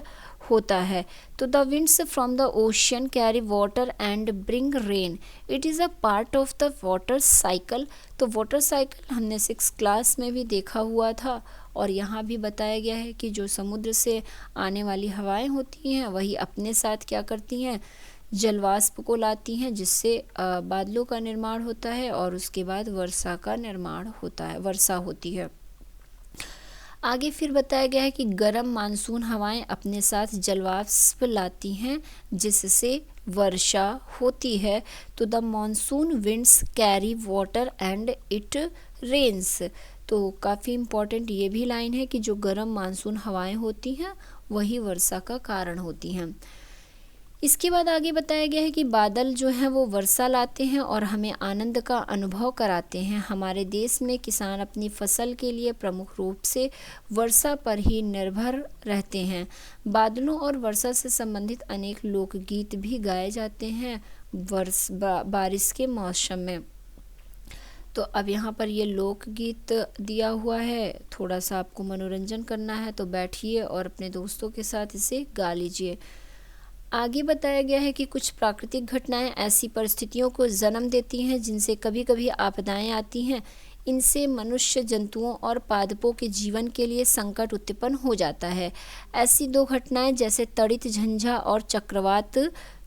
होता है। तो the winds from the ocean carry water and bring rain, it is a part of the water cycle. तो वाटर साइकिल हमने 6th क्लास में भी देखा हुआ था, और यहाँ भी बताया गया है कि जो समुद्र से आने वाली हवाएं होती हैं वही अपने साथ क्या करती हैं, जलवाष्प को लाती हैं, जिससे बादलों का निर्माण होता है और उसके बाद वर्षा का निर्माण होता है, वर्षा होती है। आगे फिर बताया गया है कि गर्म मानसून हवाएं अपने साथ जलवाष्प लाती हैं, जिससे वर्षा होती है। तो the monsoon winds carry water and it rains. तो काफ़ी इम्पॉर्टेंट ये भी लाइन है कि जो गर्म मानसून हवाएं होती हैं वही वर्षा का कारण होती हैं। इसके बाद आगे बताया गया है कि बादल जो हैं वो वर्षा लाते हैं और हमें आनंद का अनुभव कराते हैं। हमारे देश में किसान अपनी फसल के लिए प्रमुख रूप से वर्षा पर ही निर्भर रहते हैं। बादलों और वर्षा से संबंधित अनेक लोकगीत भी गाए जाते हैं बारिश के मौसम में। तो अब यहाँ पर ये लोकगीत दिया हुआ है, थोड़ा सा आपको मनोरंजन करना है तो बैठिए और अपने दोस्तों के साथ इसे गा लीजिए। आगे बताया गया है कि कुछ प्राकृतिक घटनाएं ऐसी परिस्थितियों को जन्म देती हैं जिनसे कभी कभी आपदाएं आती हैं। इनसे मनुष्य, जंतुओं और पादपों के जीवन के लिए संकट उत्पन्न हो जाता है। ऐसी दो घटनाएं जैसे तड़ित झंझा और चक्रवात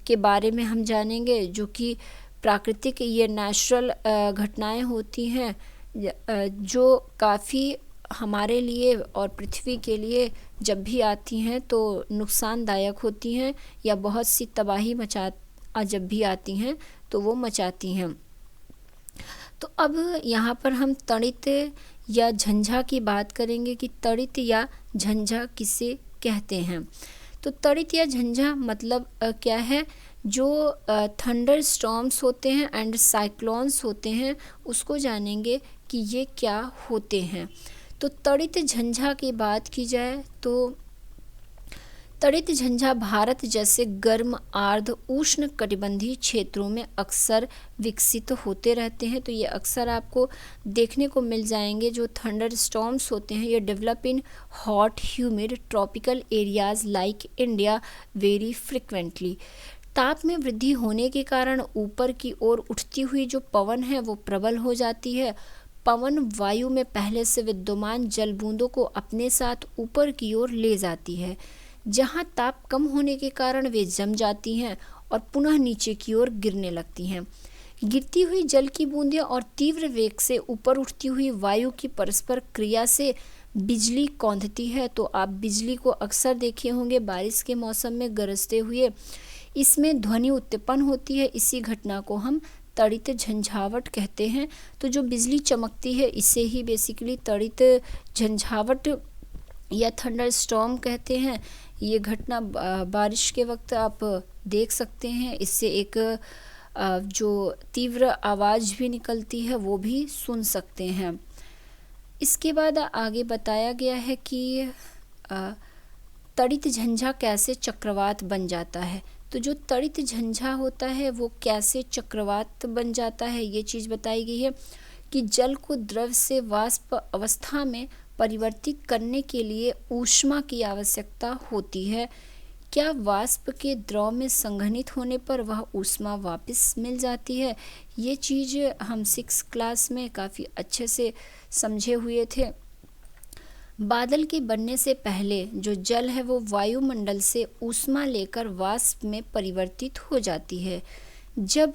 के बारे में हम जानेंगे, जो कि प्राकृतिक, ये नेचुरल घटनाएं होती हैं जो काफ़ी हमारे लिए और पृथ्वी के लिए जब भी आती हैं तो नुकसानदायक होती हैं, या बहुत सी तबाही जब भी आती हैं तो वो मचाती हैं। तो अब यहाँ पर हम तड़ित या झंझा की बात करेंगे कि तड़ित या झंझा किसे कहते हैं। तो तड़ित या झंझा मतलब क्या है, जो थंडर स्टॉर्म्स होते हैं एंड साइक्लोन्स होते हैं, उसको जानेंगे कि ये क्या होते हैं। तो तड़ित झंझा की बात की जाए तो तड़ित झंझा भारत जैसे गर्म आर्द्र उष्ण कटिबंधीय क्षेत्रों में अक्सर विकसित होते रहते हैं। तो ये अक्सर आपको देखने को मिल जाएंगे। जो थंडर स्टॉर्म्स होते हैं ये develop in hot humid tropical areas like India very frequently. ताप में वृद्धि होने के कारण ऊपर की ओर उठती हुई जो पवन है वो प्रबल हो जाती है। पवन वायु में पहले से विद्यमान जल बूंदों को अपने साथ ऊपर की ओर ले जाती है, जहां ताप कम होने के कारण वे जम जाती हैं और पुनः नीचे की ओर गिरने लगती हैं। गिरती हुई जल की बूंदें और तीव्र वेग से ऊपर उठती हुई वायु की परस्पर क्रिया से बिजली कौंधती है। तो आप बिजली को अक्सर देखे होंगे बारिश के मौसम में गरजते हुए, इसमें ध्वनि उत्पन्न होती है। इसी घटना को हम तड़ित झंझावट कहते हैं। तो जो बिजली चमकती है इसे ही बेसिकली तड़ित झंझावट या थंडर स्टॉर्म कहते हैं। ये घटना बारिश के वक्त आप देख सकते हैं। इससे एक जो तीव्र आवाज़ भी निकलती है वो भी सुन सकते हैं। इसके बाद आगे बताया गया है कि तड़ित झंझा कैसे चक्रवात बन जाता है। तो जो तड़ित झंझा होता है वो कैसे चक्रवात बन जाता है, ये चीज़ बताई गई है कि जल को द्रव से वाष्प अवस्था में परिवर्तित करने के लिए ऊष्मा की आवश्यकता होती है। क्या वाष्प के द्रव में संघनित होने पर वह ऊष्मा वापस मिल जाती है? ये चीज़ हम 6th क्लास में काफ़ी अच्छे से समझे हुए थे। बादल के बनने से पहले जो जल है वो वायुमंडल से ऊष्मा लेकर वाष्प में परिवर्तित हो जाती है। जब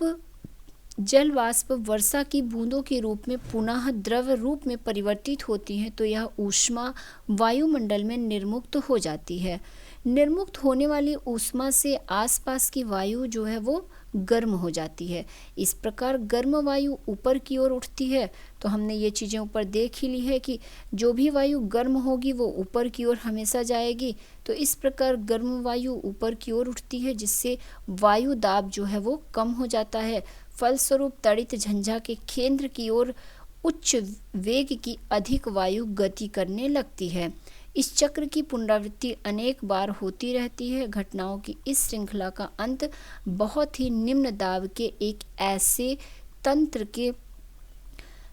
जल वाष्प वर्षा की बूंदों के रूप में पुनः द्रव रूप में परिवर्तित होती हैं तो यह ऊष्मा वायुमंडल में निर्मुक्त हो जाती है। निर्मुक्त होने वाली ऊष्मा से आसपास की वायु जो है वो गर्म हो जाती है। इस प्रकार गर्म वायु ऊपर की ओर उठती है। तो हमने ये चीज़ें ऊपर देख ही ली है कि जो भी वायु गर्म होगी वो ऊपर की ओर हमेशा जाएगी। तो इस प्रकार गर्म वायु ऊपर की ओर उठती है, जिससे वायु दाब जो है वो कम हो जाता है। फलस्वरूप तड़ित झंझा के केंद्र की ओर उच्च वेग की अधिक वायु गति करने लगती है। इस चक्र की पुनरावृत्ति अनेक बार होती रहती है। घटनाओं की इस श्रृंखला का अंत बहुत ही निम्न दाब के एक ऐसे तंत्र के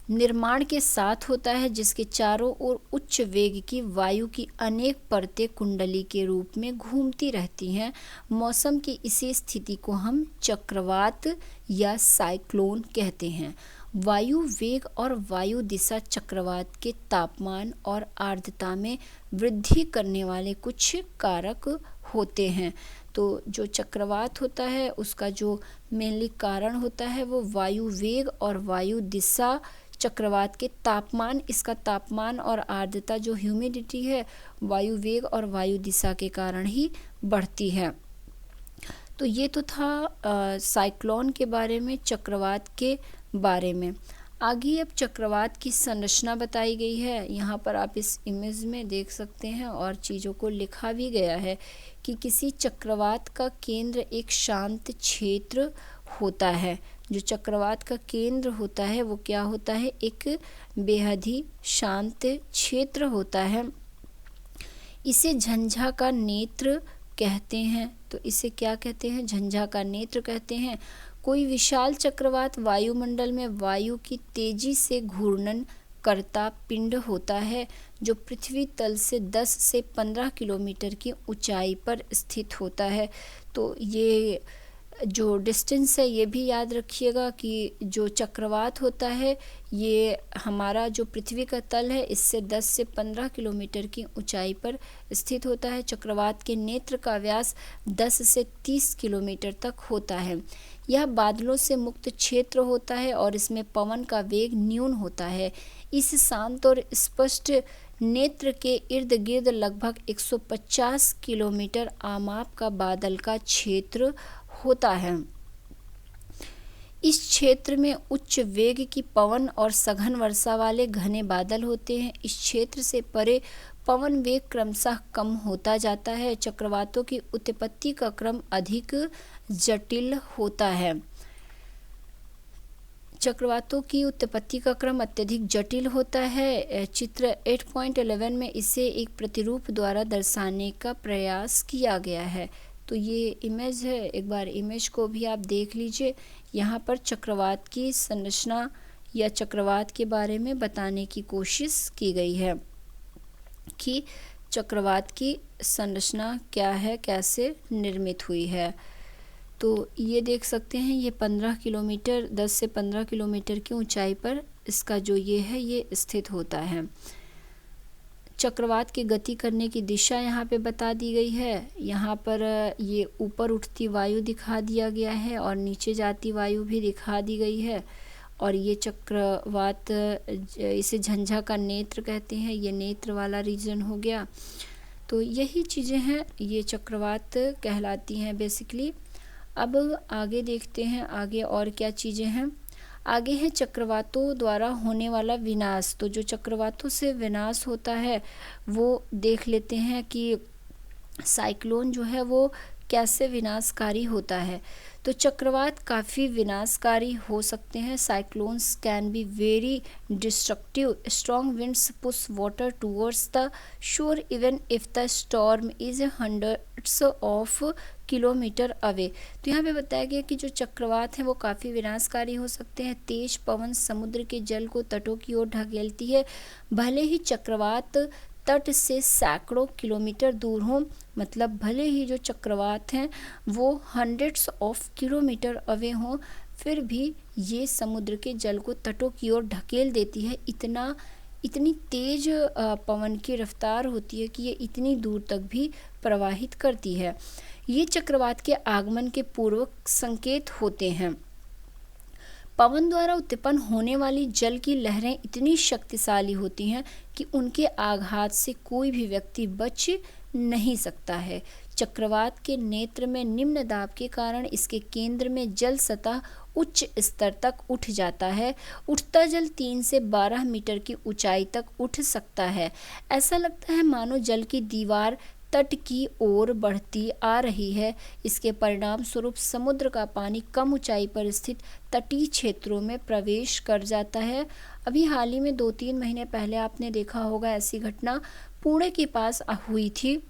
निर्माण के साथ होता है जिसके चारों ओर उच्च वेग की वायु की अनेक परतें कुंडली के रूप में घूमती रहती हैं। मौसम की इसी स्थिति को हम चक्रवात या साइक्लोन कहते हैं। वायु वेग और वायु दिशा चक्रवात के तापमान और आर्द्रता में वृद्धि करने वाले कुछ कारक होते हैं। तो जो चक्रवात होता है उसका जो मेनली कारण होता है वो वायु वेग और वायु दिशा चक्रवात के तापमान, इसका तापमान और आर्द्रता जो ह्यूमिडिटी है वायु वेग और वायु दिशा के कारण ही बढ़ती है। तो ये तो था साइक्लोन के बारे में, चक्रवात के बारे में। आगे अब चक्रवात की संरचना बताई गई है। यहाँ पर आप इस इमेज में देख सकते हैं और चीज़ों को लिखा भी गया है कि किसी चक्रवात का केंद्र एक शांत क्षेत्र होता है। जो चक्रवात का केंद्र होता है वो क्या होता है, एक बेहद ही शांत क्षेत्र होता है। इसे झंझा का नेत्र कहते हैं। तो इसे क्या कहते हैं, झंझा का नेत्र कहते हैं। कोई विशाल चक्रवात वायुमंडल में वायु की तेजी से घूर्णन करता पिंड होता है जो पृथ्वी तल से 10 से 15 किलोमीटर की ऊंचाई पर स्थित होता है। तो ये जो डिस्टेंस है ये भी याद रखिएगा कि जो चक्रवात होता है ये हमारा जो पृथ्वी का तल है इससे 10 से 15 किलोमीटर की ऊंचाई पर स्थित होता है। चक्रवात के नेत्र का व्यास 10 से 30 किलोमीटर तक होता है। यह बादलों से मुक्त क्षेत्र होता है और इसमें पवन का वेग न्यून होता है। इस शांत और स्पष्ट नेत्र के इर्द गिर्द लगभग 150 किलोमीटर आमाप का बादल का क्षेत्र होता है। इस क्षेत्र में उच्च वेग की पवन और सघन वर्षा वाले घने बादल होते हैं। इस क्षेत्र से परे पवन वेग क्रमशः कम होता जाता है। चक्रवातों की उत्पत्ति का क्रम अधिक जटिल होता है। चक्रवातों की उत्पत्ति का क्रम अत्यधिक जटिल होता है। चित्र 8.11 में इसे एक प्रतिरूप द्वारा दर्शाने का प्रयास किया गया है। तो ये इमेज है, एक बार इमेज को भी आप देख लीजिए। यहाँ पर चक्रवात की संरचना या चक्रवात के बारे में बताने की कोशिश की गई है कि चक्रवात की संरचना क्या है, कैसे निर्मित हुई है। तो ये देख सकते हैं, ये 15 किलोमीटर 10 से 15 किलोमीटर की ऊंचाई पर इसका जो ये है ये स्थित होता है। चक्रवात की गति करने की दिशा यहाँ पे बता दी गई है। यहाँ पर ये ऊपर उठती वायु दिखा दिया गया है और नीचे जाती वायु भी दिखा दी गई है। और ये चक्रवात, इसे झंझा का नेत्र कहते हैं, ये नेत्र वाला रीजन हो गया। तो यही चीज़ें हैं, ये चक्रवात कहलाती हैं बेसिकली। अब आगे देखते हैं आगे और क्या चीज़ें हैं। आगे है चक्रवातों द्वारा होने वाला विनाश। तो जो चक्रवातों से विनाश होता है वो देख लेते हैं कि साइक्लोन जो है वो कैसे विनाशकारी होता है। तो चक्रवात काफ़ी विनाशकारी हो सकते हैं। Cyclones can be very destructive. Strong winds push water towards the shore even if the storm is hundreds of kilometre away. तो यहाँ पे बताया गया कि जो चक्रवात हैं वो काफ़ी विनाशकारी हो सकते हैं। तेज पवन समुद्र के जल को तटों की ओर ढकेलती है। भले ही चक्रवात तट से सैकड़ों किलोमीटर दूर हों, मतलब भले ही जो चक्रवात हैं वो हंड्रेड्स ऑफ किलोमीटर अवे हों, फिर भी ये समुद्र के जल को तटों की ओर ढकेल देती है। इतनी तेज पवन की रफ्तार होती है कि ये इतनी दूर तक भी प्रवाहित करती है। ये चक्रवात के आगमन के पूर्व संकेत होते हैं। पवन द्वारा उत्पन्न होने वाली जल की लहरें इतनी शक्तिशाली होती हैं कि उनके आघात से कोई भी व्यक्ति बच नहीं सकता है। चक्रवात के नेत्र में निम्न दाब के कारण इसके केंद्र में जल सतह उच्च स्तर तक उठ जाता है। उठता जल 3 से 12 मीटर की ऊंचाई तक उठ सकता है। ऐसा लगता है मानो जल की दीवार तट की ओर बढ़ती आ रही है। इसके परिणाम स्वरूप समुद्र का पानी कम ऊंचाई पर स्थित तटीय क्षेत्रों में प्रवेश कर जाता है। अभी हाल ही में 2-3 महीने पहले आपने देखा होगा ऐसी घटना पुणे के पास हुई थी,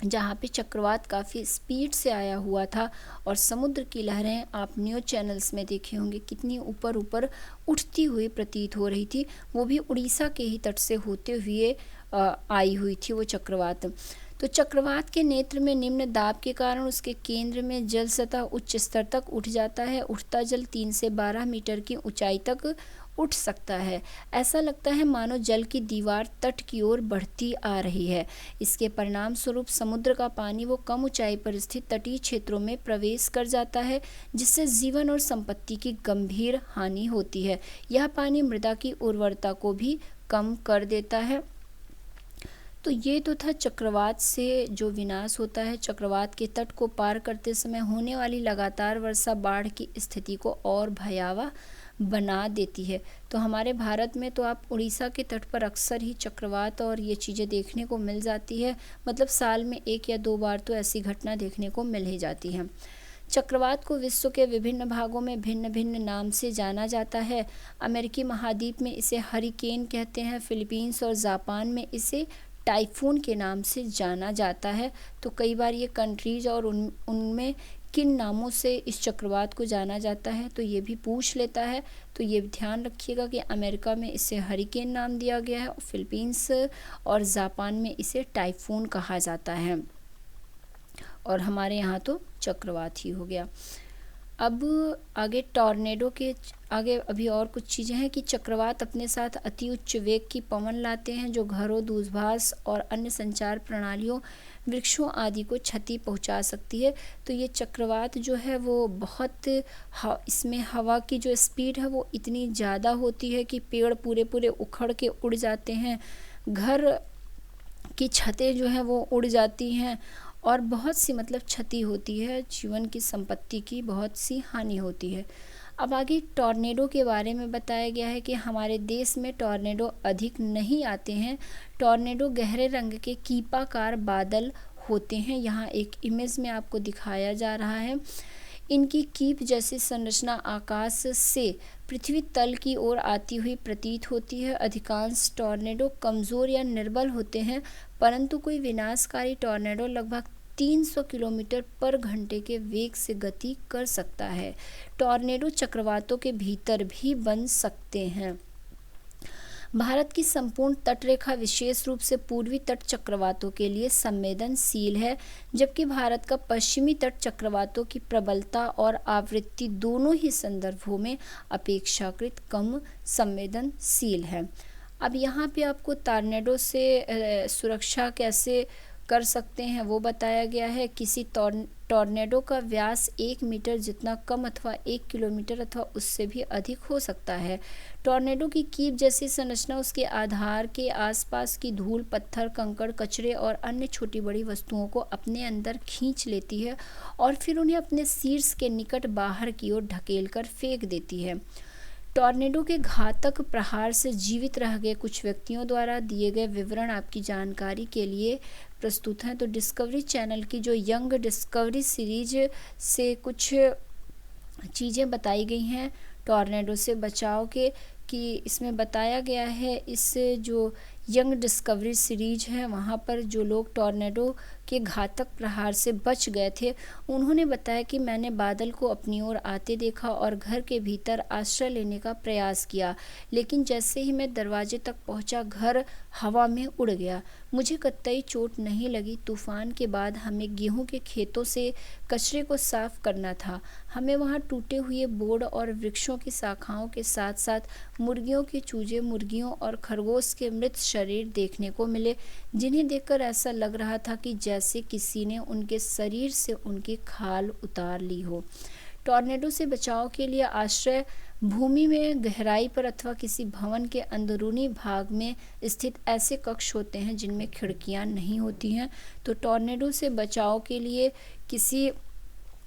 जहाँ पे चक्रवात काफ़ी स्पीड से आया हुआ था और समुद्र की लहरें आप न्यूज़ चैनल्स में देखे होंगे कितनी ऊपर ऊपर उठती हुई प्रतीत हो रही थी। वो भी उड़ीसा के ही तट से होते हुए आई हुई थी वो चक्रवात। तो चक्रवात के नेत्र में निम्न दाब के कारण उसके केंद्र में जल सतह उच्च स्तर तक उठ जाता है। उठता जल 3 से 12 मीटर की ऊंचाई तक उठ सकता है। ऐसा लगता है मानो जल की दीवार तट की ओर बढ़ती आ रही है। इसके परिणाम स्वरूप समुद्र का पानी वो कम ऊंचाई पर स्थित तटीय क्षेत्रों में प्रवेश कर जाता है, जिससे जीवन और संपत्ति की गंभीर हानि होती है। यह पानी मृदा की उर्वरता को भी कम कर देता है। तो ये तो था चक्रवात से जो विनाश होता है। चक्रवात के तट को पार करते समय होने वाली लगातार वर्षा बाढ़ की स्थिति को और भयावह बना देती है। तो हमारे भारत में तो आप उड़ीसा के तट पर अक्सर ही चक्रवात और ये चीज़ें देखने को मिल जाती है। मतलब साल में 1 या 2 बार तो ऐसी घटना देखने को मिल ही जाती है। चक्रवात को विश्व के विभिन्न भागों में भिन्न भिन्न नाम से जाना जाता है। अमेरिकी महाद्वीप में इसे हरिकेन कहते हैं। फिलीपींस और जापान में इसे टाइफून के नाम से जाना जाता है। तो कई बार ये कंट्रीज और उनमें किन नामों से इस चक्रवात को जाना जाता है तो ये भी पूछ लेता है। तो ये ध्यान रखिएगा कि अमेरिका में इसे हरिकेन नाम दिया गया है और फिलीपींस और जापान में इसे टाइफून कहा जाता है और हमारे यहाँ तो चक्रवात ही हो गया। अब आगे टॉर्नेडो के आगे अभी और कुछ चीज़ें हैं कि चक्रवात अपने साथ अति उच्च वेग की पवन लाते हैं जो घरों, दूरभाष और अन्य संचार प्रणालियों, वृक्षों आदि को क्षति पहुंचा सकती है। तो ये चक्रवात जो है वो बहुत इसमें हवा की जो स्पीड है वो इतनी ज़्यादा होती है कि पेड़ पूरे पूरे उखड़ के उड़ जाते हैं, घर की छतें जो हैं वो उड़ जाती हैं और बहुत सी मतलब क्षति होती है, जीवन की संपत्ति की बहुत सी हानि होती है। अब आगे टॉर्नेडो के बारे में बताया गया है कि हमारे देश में टॉर्नेडो अधिक नहीं आते हैं। टॉर्नेडो गहरे रंग के कीपाकार बादल होते हैं। यहाँ एक इमेज में आपको दिखाया जा रहा है। इनकी कीप जैसी संरचना आकाश से पृथ्वी तल की ओर आती हुई प्रतीत होती है। अधिकांश टॉर्नेडो कमज़ोर या निर्बल होते हैं, परंतु कोई विनाशकारी टॉर्नेडो लगभग 300 किलोमीटर पर घंटे के वेग से गति कर सकता है। टॉर्नेडो चक्रवातों के भीतर भी बन सकते हैं। भारत की संपूर्ण तटरेखा विशेष रूप से पूर्वी तट चक्रवातों के लिए संवेदनशील है, जबकि भारत का पश्चिमी तट चक्रवातों की प्रबलता और आवृत्ति दोनों ही संदर्भों में अपेक्षाकृत कम संवेदनशील है। अब यहाँ पे आपको टॉर्नेडो से सुरक्षा कैसे कर सकते हैं वो बताया गया है। किसी टॉर्नेडो का व्यास 1 मीटर जितना कम अथवा 1 किलोमीटर अथवा उससे भी अधिक हो सकता है। टॉर्नेडो की कीप जैसी संरचना उसके आधार के आसपास की धूल, पत्थर, कंकड़, कचरे और अन्य छोटी बड़ी वस्तुओं को अपने अंदर खींच लेती है और फिर उन्हें अपने शीर्ष के निकट बाहर की ओर ढकेल कर फेंक देती है। टॉर्नेडो के घातक प्रहार से जीवित रह गए कुछ व्यक्तियों द्वारा दिए गए विवरण आपकी जानकारी के लिए प्रस्तुत हैं। तो डिस्कवरी चैनल की जो यंग डिस्कवरी सीरीज से कुछ चीज़ें बताई गई हैं टॉर्नेडो से बचाव के, कि इसमें बताया गया है इस जो यंग डिस्कवरी सीरीज है वहाँ पर जो लोग टॉर्नेडो के घातक प्रहार से बच गए थे उन्होंने बताया कि मैंने बादल को अपनी ओर आते देखा और घर के भीतर आश्रय लेने का प्रयास किया, लेकिन जैसे ही मैं दरवाजे तक पहुंचा घर हवा में उड़ गया। मुझे कतई चोट नहीं लगी। तूफान के बाद हमें गेहूं के खेतों से कचरे को साफ करना था। हमें वहां टूटे हुए बोर्ड और वृक्षों की शाखाओं के साथ साथ मुर्गियों के चूजे, मुर्गियों और खरगोश के मृत शरीर देखने को मिले, जिन्हें देखकर ऐसा लग रहा था कि जैसे किसी ने उनके शरीर से उनकी खाल उतार ली हो। टॉर्नेडो से बचाव के लिए आश्रय भूमि में गहराई पर अथवा किसी भवन के अंदरूनी भाग में स्थित ऐसे कक्ष होते हैं जिनमें खिड़कियां नहीं होती हैं। तो टॉर्नेडो से बचाव के लिए किसी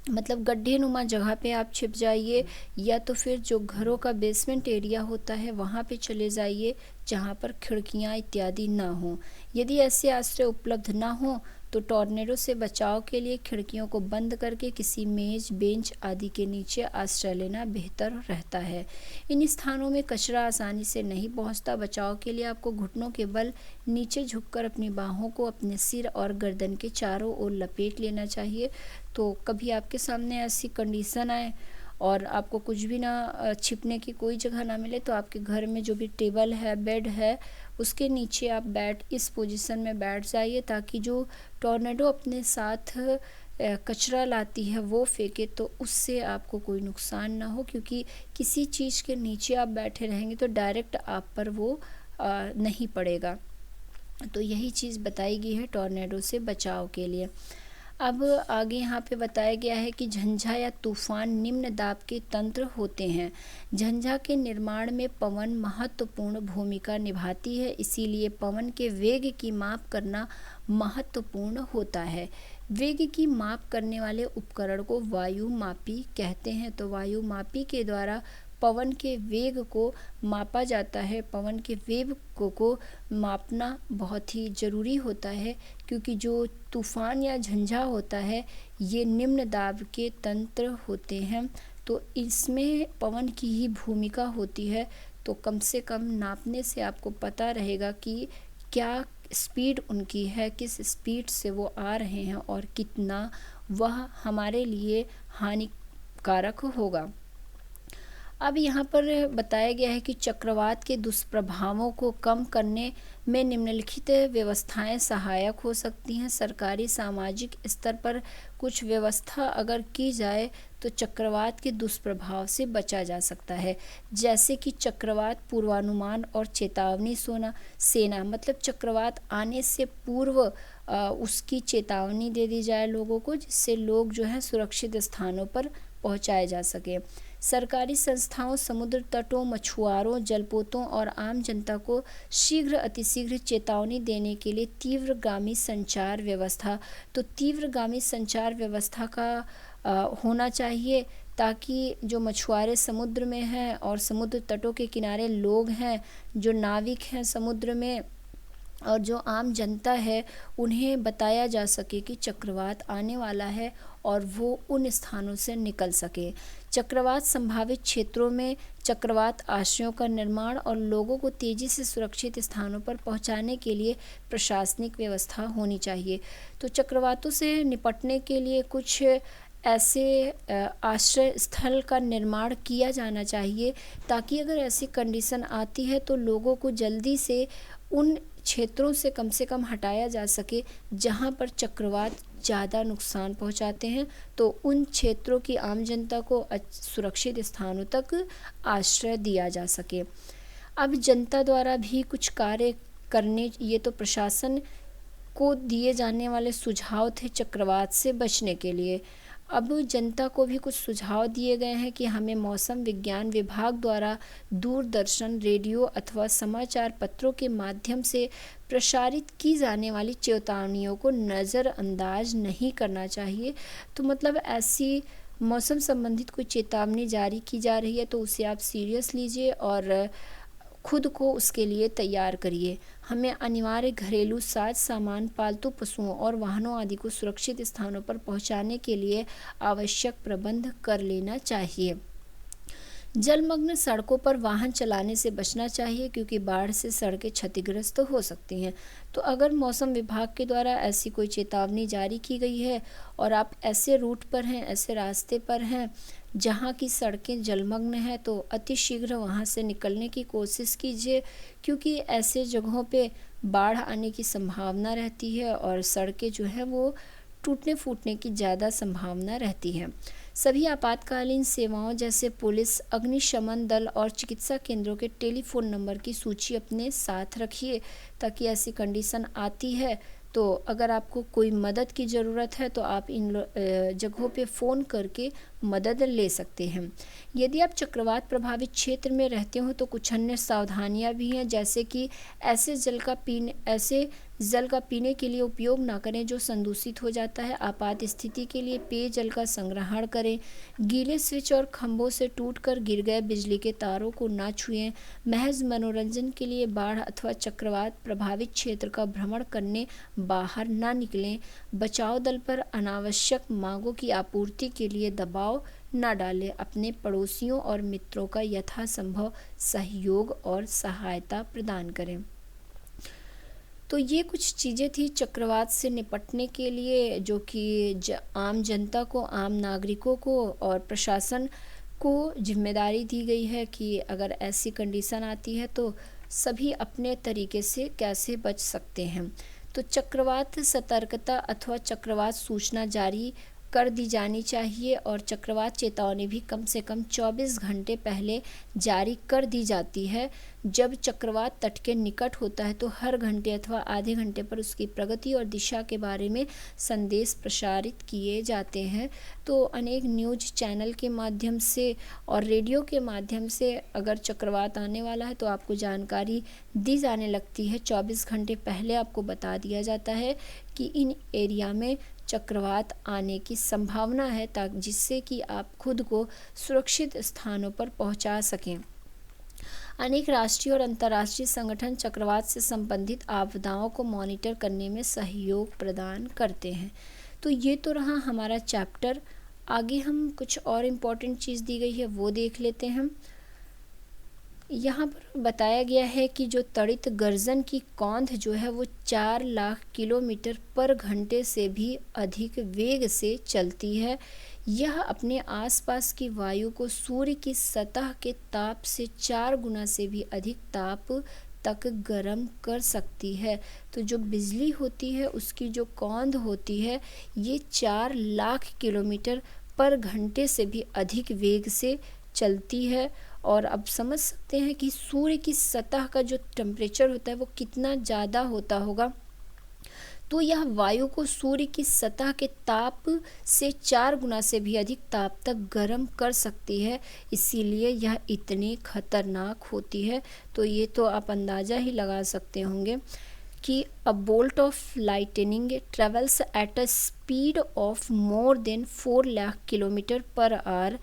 मतलब गड्ढे नुमा जगह पे आप छिप जाइए, या तो फिर जो घरों का बेसमेंट एरिया होता है वहाँ पे चले जाइए जहाँ पर खिड़कियाँ इत्यादि ना हो। यदि ऐसे आश्रय उपलब्ध ना हो तो टॉर्नेडो से बचाव के लिए खिड़कियों को बंद करके किसी मेज, बेंच आदि के नीचे आश्रय लेना बेहतर रहता है। इन स्थानों में कचरा आसानी से नहीं पहुंचता। बचाव के लिए आपको घुटनों के बल नीचे झुककर अपनी बाहों को अपने सिर और गर्दन के चारों ओर लपेट लेना चाहिए। तो कभी आपके सामने ऐसी कंडीशन आए और आपको कुछ भी ना छिपने की कोई जगह ना मिले तो आपके घर में जो भी टेबल है, बेड है, उसके नीचे आप इस पोजीशन में बैठ जाइए ताकि जो टॉर्नेडो अपने साथ कचरा लाती है वो फेंके तो उससे आपको कोई नुकसान ना हो, क्योंकि किसी चीज़ के नीचे आप बैठे रहेंगे तो डायरेक्ट आप पर वो नहीं पड़ेगा। तो यही चीज़ बताई गई है टॉर्नेडो से बचाव के लिए। अब आगे यहाँ पे बताया गया है कि झंझा या तूफान निम्न दाब के तंत्र होते हैं। झंझा के निर्माण में पवन महत्वपूर्ण भूमिका निभाती है, इसीलिए पवन के वेग की माप करना महत्वपूर्ण होता है। वेग की माप करने वाले उपकरण को वायुमापी कहते हैं। तो वायुमापी के द्वारा पवन के वेग को मापा जाता है। पवन के वेग को मापना बहुत ही ज़रूरी होता है, क्योंकि जो तूफान या झंझा होता है ये निम्न दाब के तंत्र होते हैं, तो इसमें पवन की ही भूमिका होती है। तो कम से कम नापने से आपको पता रहेगा कि क्या स्पीड उनकी है, किस स्पीड से वो आ रहे हैं और कितना वह हमारे लिए हानिकारक होगा। अब यहाँ पर बताया गया है कि चक्रवात के दुष्प्रभावों को कम करने में निम्नलिखित व्यवस्थाएं सहायक हो सकती हैं। सरकारी सामाजिक स्तर पर कुछ व्यवस्था अगर की जाए तो चक्रवात के दुष्प्रभाव से बचा जा सकता है, जैसे कि चक्रवात पूर्वानुमान और चेतावनी सेना, मतलब चक्रवात आने से पूर्व उसकी चेतावनी दे दी जाए लोगों को, जिससे लोग जो है सुरक्षित स्थानों पर पहुंचाए जा सके। सरकारी संस्थाओं, समुद्र तटों, मछुआरों, जलपोतों और आम जनता को शीघ्र अतिशीघ्र चेतावनी देने के लिए तीव्रगामी संचार व्यवस्था, तो तीव्रगामी संचार व्यवस्था का होना चाहिए, ताकि जो मछुआरे समुद्र में हैं और समुद्र तटों के किनारे लोग हैं, जो नाविक हैं समुद्र में, और जो आम जनता है, उन्हें बताया जा सके कि चक्रवात आने वाला है और वो उन स्थानों से निकल सके। चक्रवात संभावित क्षेत्रों में चक्रवात आश्रयों का निर्माण और लोगों को तेज़ी से सुरक्षित स्थानों पर पहुंचाने के लिए प्रशासनिक व्यवस्था होनी चाहिए। तो चक्रवातों से निपटने के लिए कुछ ऐसे आश्रय स्थल का निर्माण किया जाना चाहिए, ताकि अगर ऐसी कंडीशन आती है तो लोगों को जल्दी से उन क्षेत्रों से कम हटाया जा सके जहां पर चक्रवात ज़्यादा नुकसान पहुंचाते हैं, तो उन क्षेत्रों की आम जनता को सुरक्षित स्थानों तक आश्रय दिया जा सके। अब जनता द्वारा भी कुछ कार्य करने, ये तो प्रशासन को दिए जाने वाले सुझाव थे चक्रवात से बचने के लिए। अब जनता को भी कुछ सुझाव दिए गए हैं कि हमें मौसम विज्ञान विभाग द्वारा दूरदर्शन, रेडियो अथवा समाचार पत्रों के माध्यम से प्रसारित की जाने वाली चेतावनियों को नज़रअंदाज नहीं करना चाहिए। तो मतलब ऐसी मौसम संबंधित कोई चेतावनी जारी की जा रही है तो उसे आप सीरियस लीजिए और खुद को उसके लिए तैयार करिए। हमें अनिवार्य घरेलू साज सामान, पालतू पशुओं और वाहनों आदि को सुरक्षित स्थानों पर पहुंचाने के लिए आवश्यक प्रबंध कर लेना चाहिए। जलमग्न सड़कों पर वाहन चलाने से बचना चाहिए, क्योंकि बाढ़ से सड़कें क्षतिग्रस्त हो सकती हैं। तो अगर मौसम विभाग के द्वारा ऐसी कोई चेतावनी जारी की गई है और आप ऐसे रूट पर हैं, ऐसे रास्ते पर हैं जहाँ की सड़कें जलमग्न हैं, तो अतिशीघ्र वहाँ से निकलने की कोशिश कीजिए, क्योंकि ऐसे जगहों पे बाढ़ आने की संभावना रहती है और सड़कें जो है वो टूटने फूटने की ज़्यादा संभावना रहती है। सभी आपातकालीन सेवाओं जैसे पुलिस, अग्निशमन दल और चिकित्सा केंद्रों के टेलीफोन नंबर की सूची अपने साथ रखिए, ताकि ऐसी कंडीशन आती है तो अगर आपको कोई मदद की ज़रूरत है तो आप इन जगहों पे फ़ोन करके मदद ले सकते हैं। यदि आप चक्रवात प्रभावित क्षेत्र में रहते हो तो कुछ अन्य सावधानियां भी हैं, जैसे कि ऐसे जल का पीने के लिए उपयोग ना करें जो संदूषित हो जाता है। आपात स्थिति के लिए पेयजल का संग्रहण करें। गीले स्विच और खंभों से टूटकर गिर गए बिजली के तारों को ना छुएं। महज मनोरंजन के लिए बाढ़ अथवा चक्रवात प्रभावित क्षेत्र का भ्रमण करने बाहर ना निकलें। बचाव दल पर अनावश्यक मांगों की आपूर्ति के लिए दबाव न डालें। अपने पड़ोसियों और मित्रों का यथासंभव सहयोग और सहायता प्रदान करें। तो ये कुछ चीज़ें थी चक्रवात से निपटने के लिए, जो कि आम जनता को, आम नागरिकों को और प्रशासन को जिम्मेदारी दी गई है कि अगर ऐसी कंडीशन आती है तो सभी अपने तरीके से कैसे बच सकते हैं। तो चक्रवात सतर्कता अथवा चक्रवात सूचना जारी कर दी जानी चाहिए और चक्रवात चेतावनी भी कम से कम 24 घंटे पहले जारी कर दी जाती है। जब चक्रवात तट के निकट होता है तो हर घंटे अथवा आधे घंटे पर उसकी प्रगति और दिशा के बारे में संदेश प्रसारित किए जाते हैं। तो अनेक न्यूज़ चैनल के माध्यम से और रेडियो के माध्यम से अगर चक्रवात आने वाला है तो आपको जानकारी दी जाने लगती है। 24 घंटे पहले आपको बता दिया जाता है कि इन एरिया में चक्रवात आने की संभावना है, ताकि जिससे कि आप खुद को सुरक्षित स्थानों पर पहुंचा सकें। अनेक राष्ट्रीय और अंतर्राष्ट्रीय संगठन चक्रवात से संबंधित आपदाओं को मॉनिटर करने में सहयोग प्रदान करते हैं। तो ये तो रहा हमारा चैप्टर। आगे हम कुछ और इम्पोर्टेंट चीज़ दी गई है वो देख लेते हैं। यहाँ पर बताया गया है कि जो तड़ित गर्जन की कौंध जो है वो 4 लाख किलोमीटर पर घंटे से भी अधिक वेग से चलती है। यह अपने आसपास की वायु को सूर्य की सतह के ताप से 4 गुना से भी अधिक ताप तक गर्म कर सकती है। तो जो बिजली होती है उसकी जो कौंध होती है ये 4 लाख किलोमीटर पर घंटे से भी अधिक वेग से चलती है। और अब समझ सकते हैं कि सूर्य की सतह का जो टेम्परेचर होता है वो कितना ज़्यादा होता होगा। तो यह वायु को सूर्य की सतह के ताप से 4 गुना से भी अधिक ताप तक गर्म कर सकती है, इसीलिए यह इतनी खतरनाक होती है। तो ये तो आप अंदाज़ा ही लगा सकते होंगे कि अ bolt of lightning travels at a speed of more than 4 lakh kilometre per hour.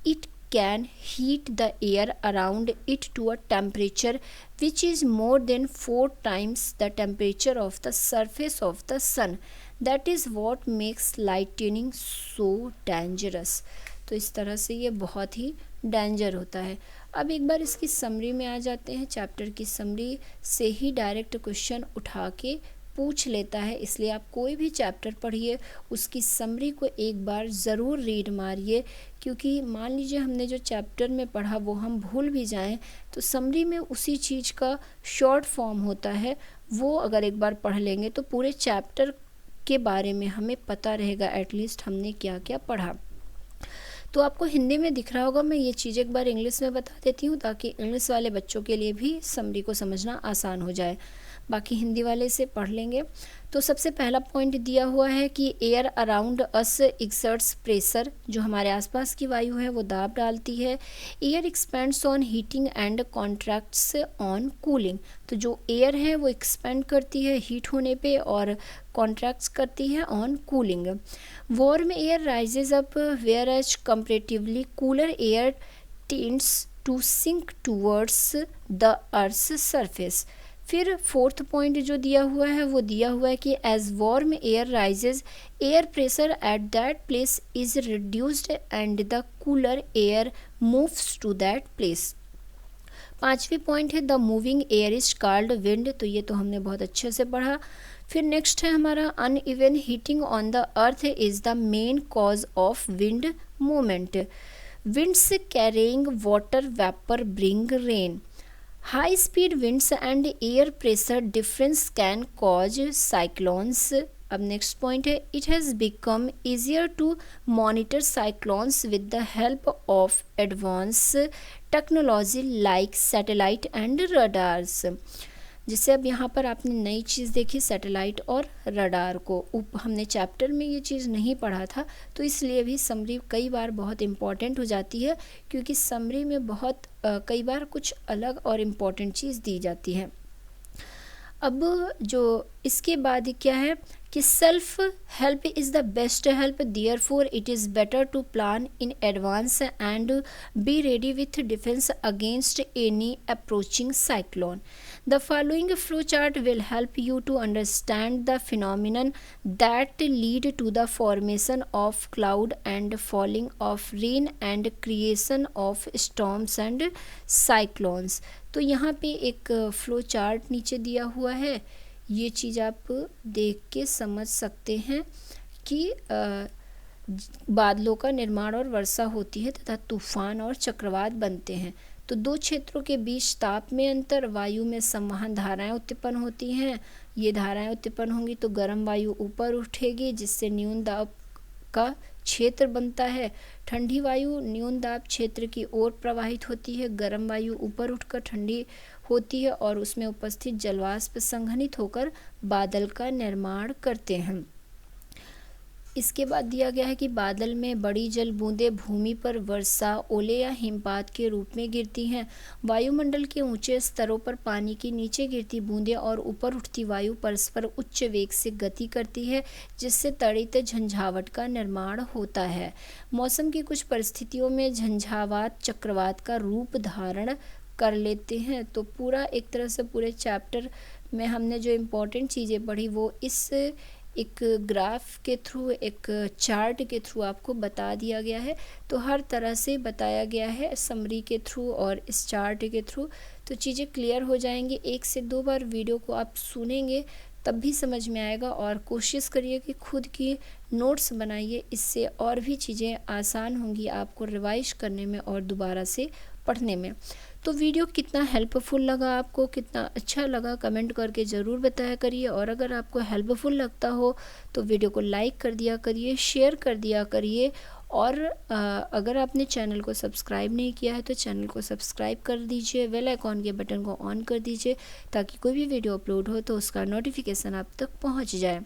It can heat the air around it to a temperature which is more than 4 times the temperature of the surface of the sun. That is what makes lightning so dangerous. तो इस तरह से ये बहुत ही डेंजर होता है। अब एक बार इसकी समरी में आ जाते हैं। चैप्टर की समरी से ही डायरेक्ट क्वेश्चन उठा के पूछ लेता है, इसलिए आप कोई भी चैप्टर पढ़िए उसकी समरी को एक बार ज़रूर रीड मारिए, क्योंकि मान लीजिए हमने जो चैप्टर में पढ़ा वो हम भूल भी जाएं तो समरी में उसी चीज़ का शॉर्ट फॉर्म होता है, वो अगर एक बार पढ़ लेंगे तो पूरे चैप्टर के बारे में हमें पता रहेगा एटलीस्ट हमने क्या क्या पढ़ा। तो आपको हिंदी में दिख रहा होगा, मैं ये चीज़ एक बार इंग्लिश में बता देती हूँ ताकि इंग्लिश वाले बच्चों के लिए भी समरी को समझना आसान हो जाए, बाकी हिंदी वाले से पढ़ लेंगे। तो सबसे पहला पॉइंट दिया हुआ है कि air around us exerts pressure, जो हमारे आसपास की वायु है वो दाब डालती है। Air expends on heating and contracts on cooling, तो जो एयर है वो एक्सपेंड करती है हीट होने पे और कॉन्ट्रैक्ट्स करती है on cooling. Warm air rises up whereas comparatively cooler air tends to sink towards the earth's surface. फिर फोर्थ पॉइंट जो दिया हुआ है वो दिया हुआ है कि as warm air rises air pressure at that place is reduced and the cooler air moves to that place. पांचवी पॉइंट है the moving air is called wind, तो ये तो हमने बहुत अच्छे से पढ़ा। फिर नेक्स्ट है हमारा uneven heating on the earth is the main cause of wind movement. Winds carrying water vapour bring rain. High speed winds and air pressure difference can cause cyclones। अब नेक्स्ट पॉइंट है it has become easier to monitor cyclones with the help of advance technology like satellite and radars. जिससे अब यहाँ पर आपने नई चीज़ देखी सैटेलाइट और रडार को, हमने चैप्टर में ये चीज़ नहीं पढ़ा था, तो इसलिए भी समरी कई बार बहुत इम्पॉर्टेंट हो जाती है, क्योंकि समरी में बहुत कई बार कुछ अलग और इम्पॉर्टेंट चीज़ दी जाती है। अब जो इसके बाद क्या है कि self help is the best help, therefore it is better to plan in advance and be ready with defence against any approaching cyclone. The following flowchart will help you to understand the phenomenon that lead to the formation of cloud and falling of rain and creation of storms and cyclones। तो यहाँ पे एक फ्लो चार्ट नीचे दिया हुआ है, ये चीज़ आप देख के समझ सकते हैं कि बादलों का निर्माण और वर्षा होती है तथा तूफान और चक्रवात बनते हैं। तो दो क्षेत्रों के बीच ताप में अंतर, वायु में संवहन धाराएं उत्पन्न होती हैं। ये धाराएं उत्पन्न होंगी तो गर्म वायु ऊपर उठेगी जिससे न्यून दाब का क्षेत्र बनता है। ठंडी वायु न्यून दाब क्षेत्र की ओर प्रवाहित होती है। गर्म वायु ऊपर उठकर ठंडी होती है और उसमें उपस्थित जलवाष्प संघनित होकर बादल का निर्माण करते हैं। इसके बाद दिया गया है कि बादल में बड़ी जल बूंदें भूमि पर वर्षा, ओले या हिमपात के रूप में गिरती हैं। वायुमंडल के ऊंचे स्तरों पर पानी की नीचे गिरती बूंदें और ऊपर उठती वायु परस्पर उच्च वेग से गति करती है, जिससे तड़ित झंझावात का निर्माण होता है। मौसम की कुछ परिस्थितियों में झंझावात चक्रवात का रूप धारण कर लेते हैं। तो पूरा एक तरह से पूरे चैप्टर में हमने जो इम्पोर्टेंट चीज़ें पढ़ी वो इस एक ग्राफ के थ्रू, एक चार्ट के थ्रू आपको बता दिया गया है। तो हर तरह से बताया गया है समरी के थ्रू और इस चार्ट के थ्रू, तो चीज़ें क्लियर हो जाएंगी। 1 से 2 बार वीडियो को आप सुनेंगे तब भी समझ में आएगा, और कोशिश करिए कि खुद की नोट्स बनाइए, इससे और भी चीज़ें आसान होंगी आपको रिवाइज करने में और दोबारा से पढ़ने में। तो वीडियो कितना हेल्पफुल लगा आपको, कितना अच्छा लगा, कमेंट करके ज़रूर बताया करिए। और अगर आपको हेल्पफुल लगता हो तो वीडियो को लाइक कर दिया करिए, शेयर कर दिया करिए। और अगर आपने चैनल को सब्सक्राइब नहीं किया है तो चैनल को सब्सक्राइब कर दीजिए, बेल आइकॉन के बटन को ऑन कर दीजिए, ताकि कोई भी वीडियो अपलोड हो तो उसका नोटिफिकेशन आप तक पहुंच जाए।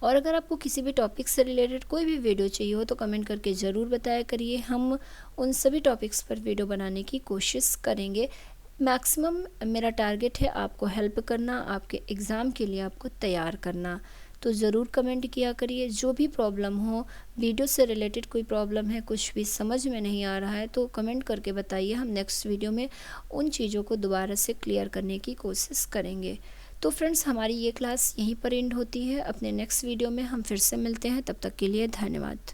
और अगर आपको किसी भी टॉपिक से रिलेटेड कोई भी वीडियो चाहिए हो तो कमेंट करके ज़रूर बताया करिए, हम उन सभी टॉपिक्स पर वीडियो बनाने की कोशिश करेंगे। मैक्सिमम मेरा टारगेट है आपको हेल्प करना, आपके एग्ज़ाम के लिए आपको तैयार करना। तो ज़रूर कमेंट किया करिए, जो भी प्रॉब्लम हो, वीडियो से रिलेटेड कोई प्रॉब्लम है, कुछ भी समझ में नहीं आ रहा है तो कमेंट करके बताइए, हम नेक्स्ट वीडियो में उन चीज़ों को दोबारा से क्लियर करने की कोशिश करेंगे। तो फ्रेंड्स, हमारी ये क्लास यहीं पर एंड होती है। अपने नेक्स्ट वीडियो में हम फिर से मिलते हैं, तब तक के लिए धन्यवाद।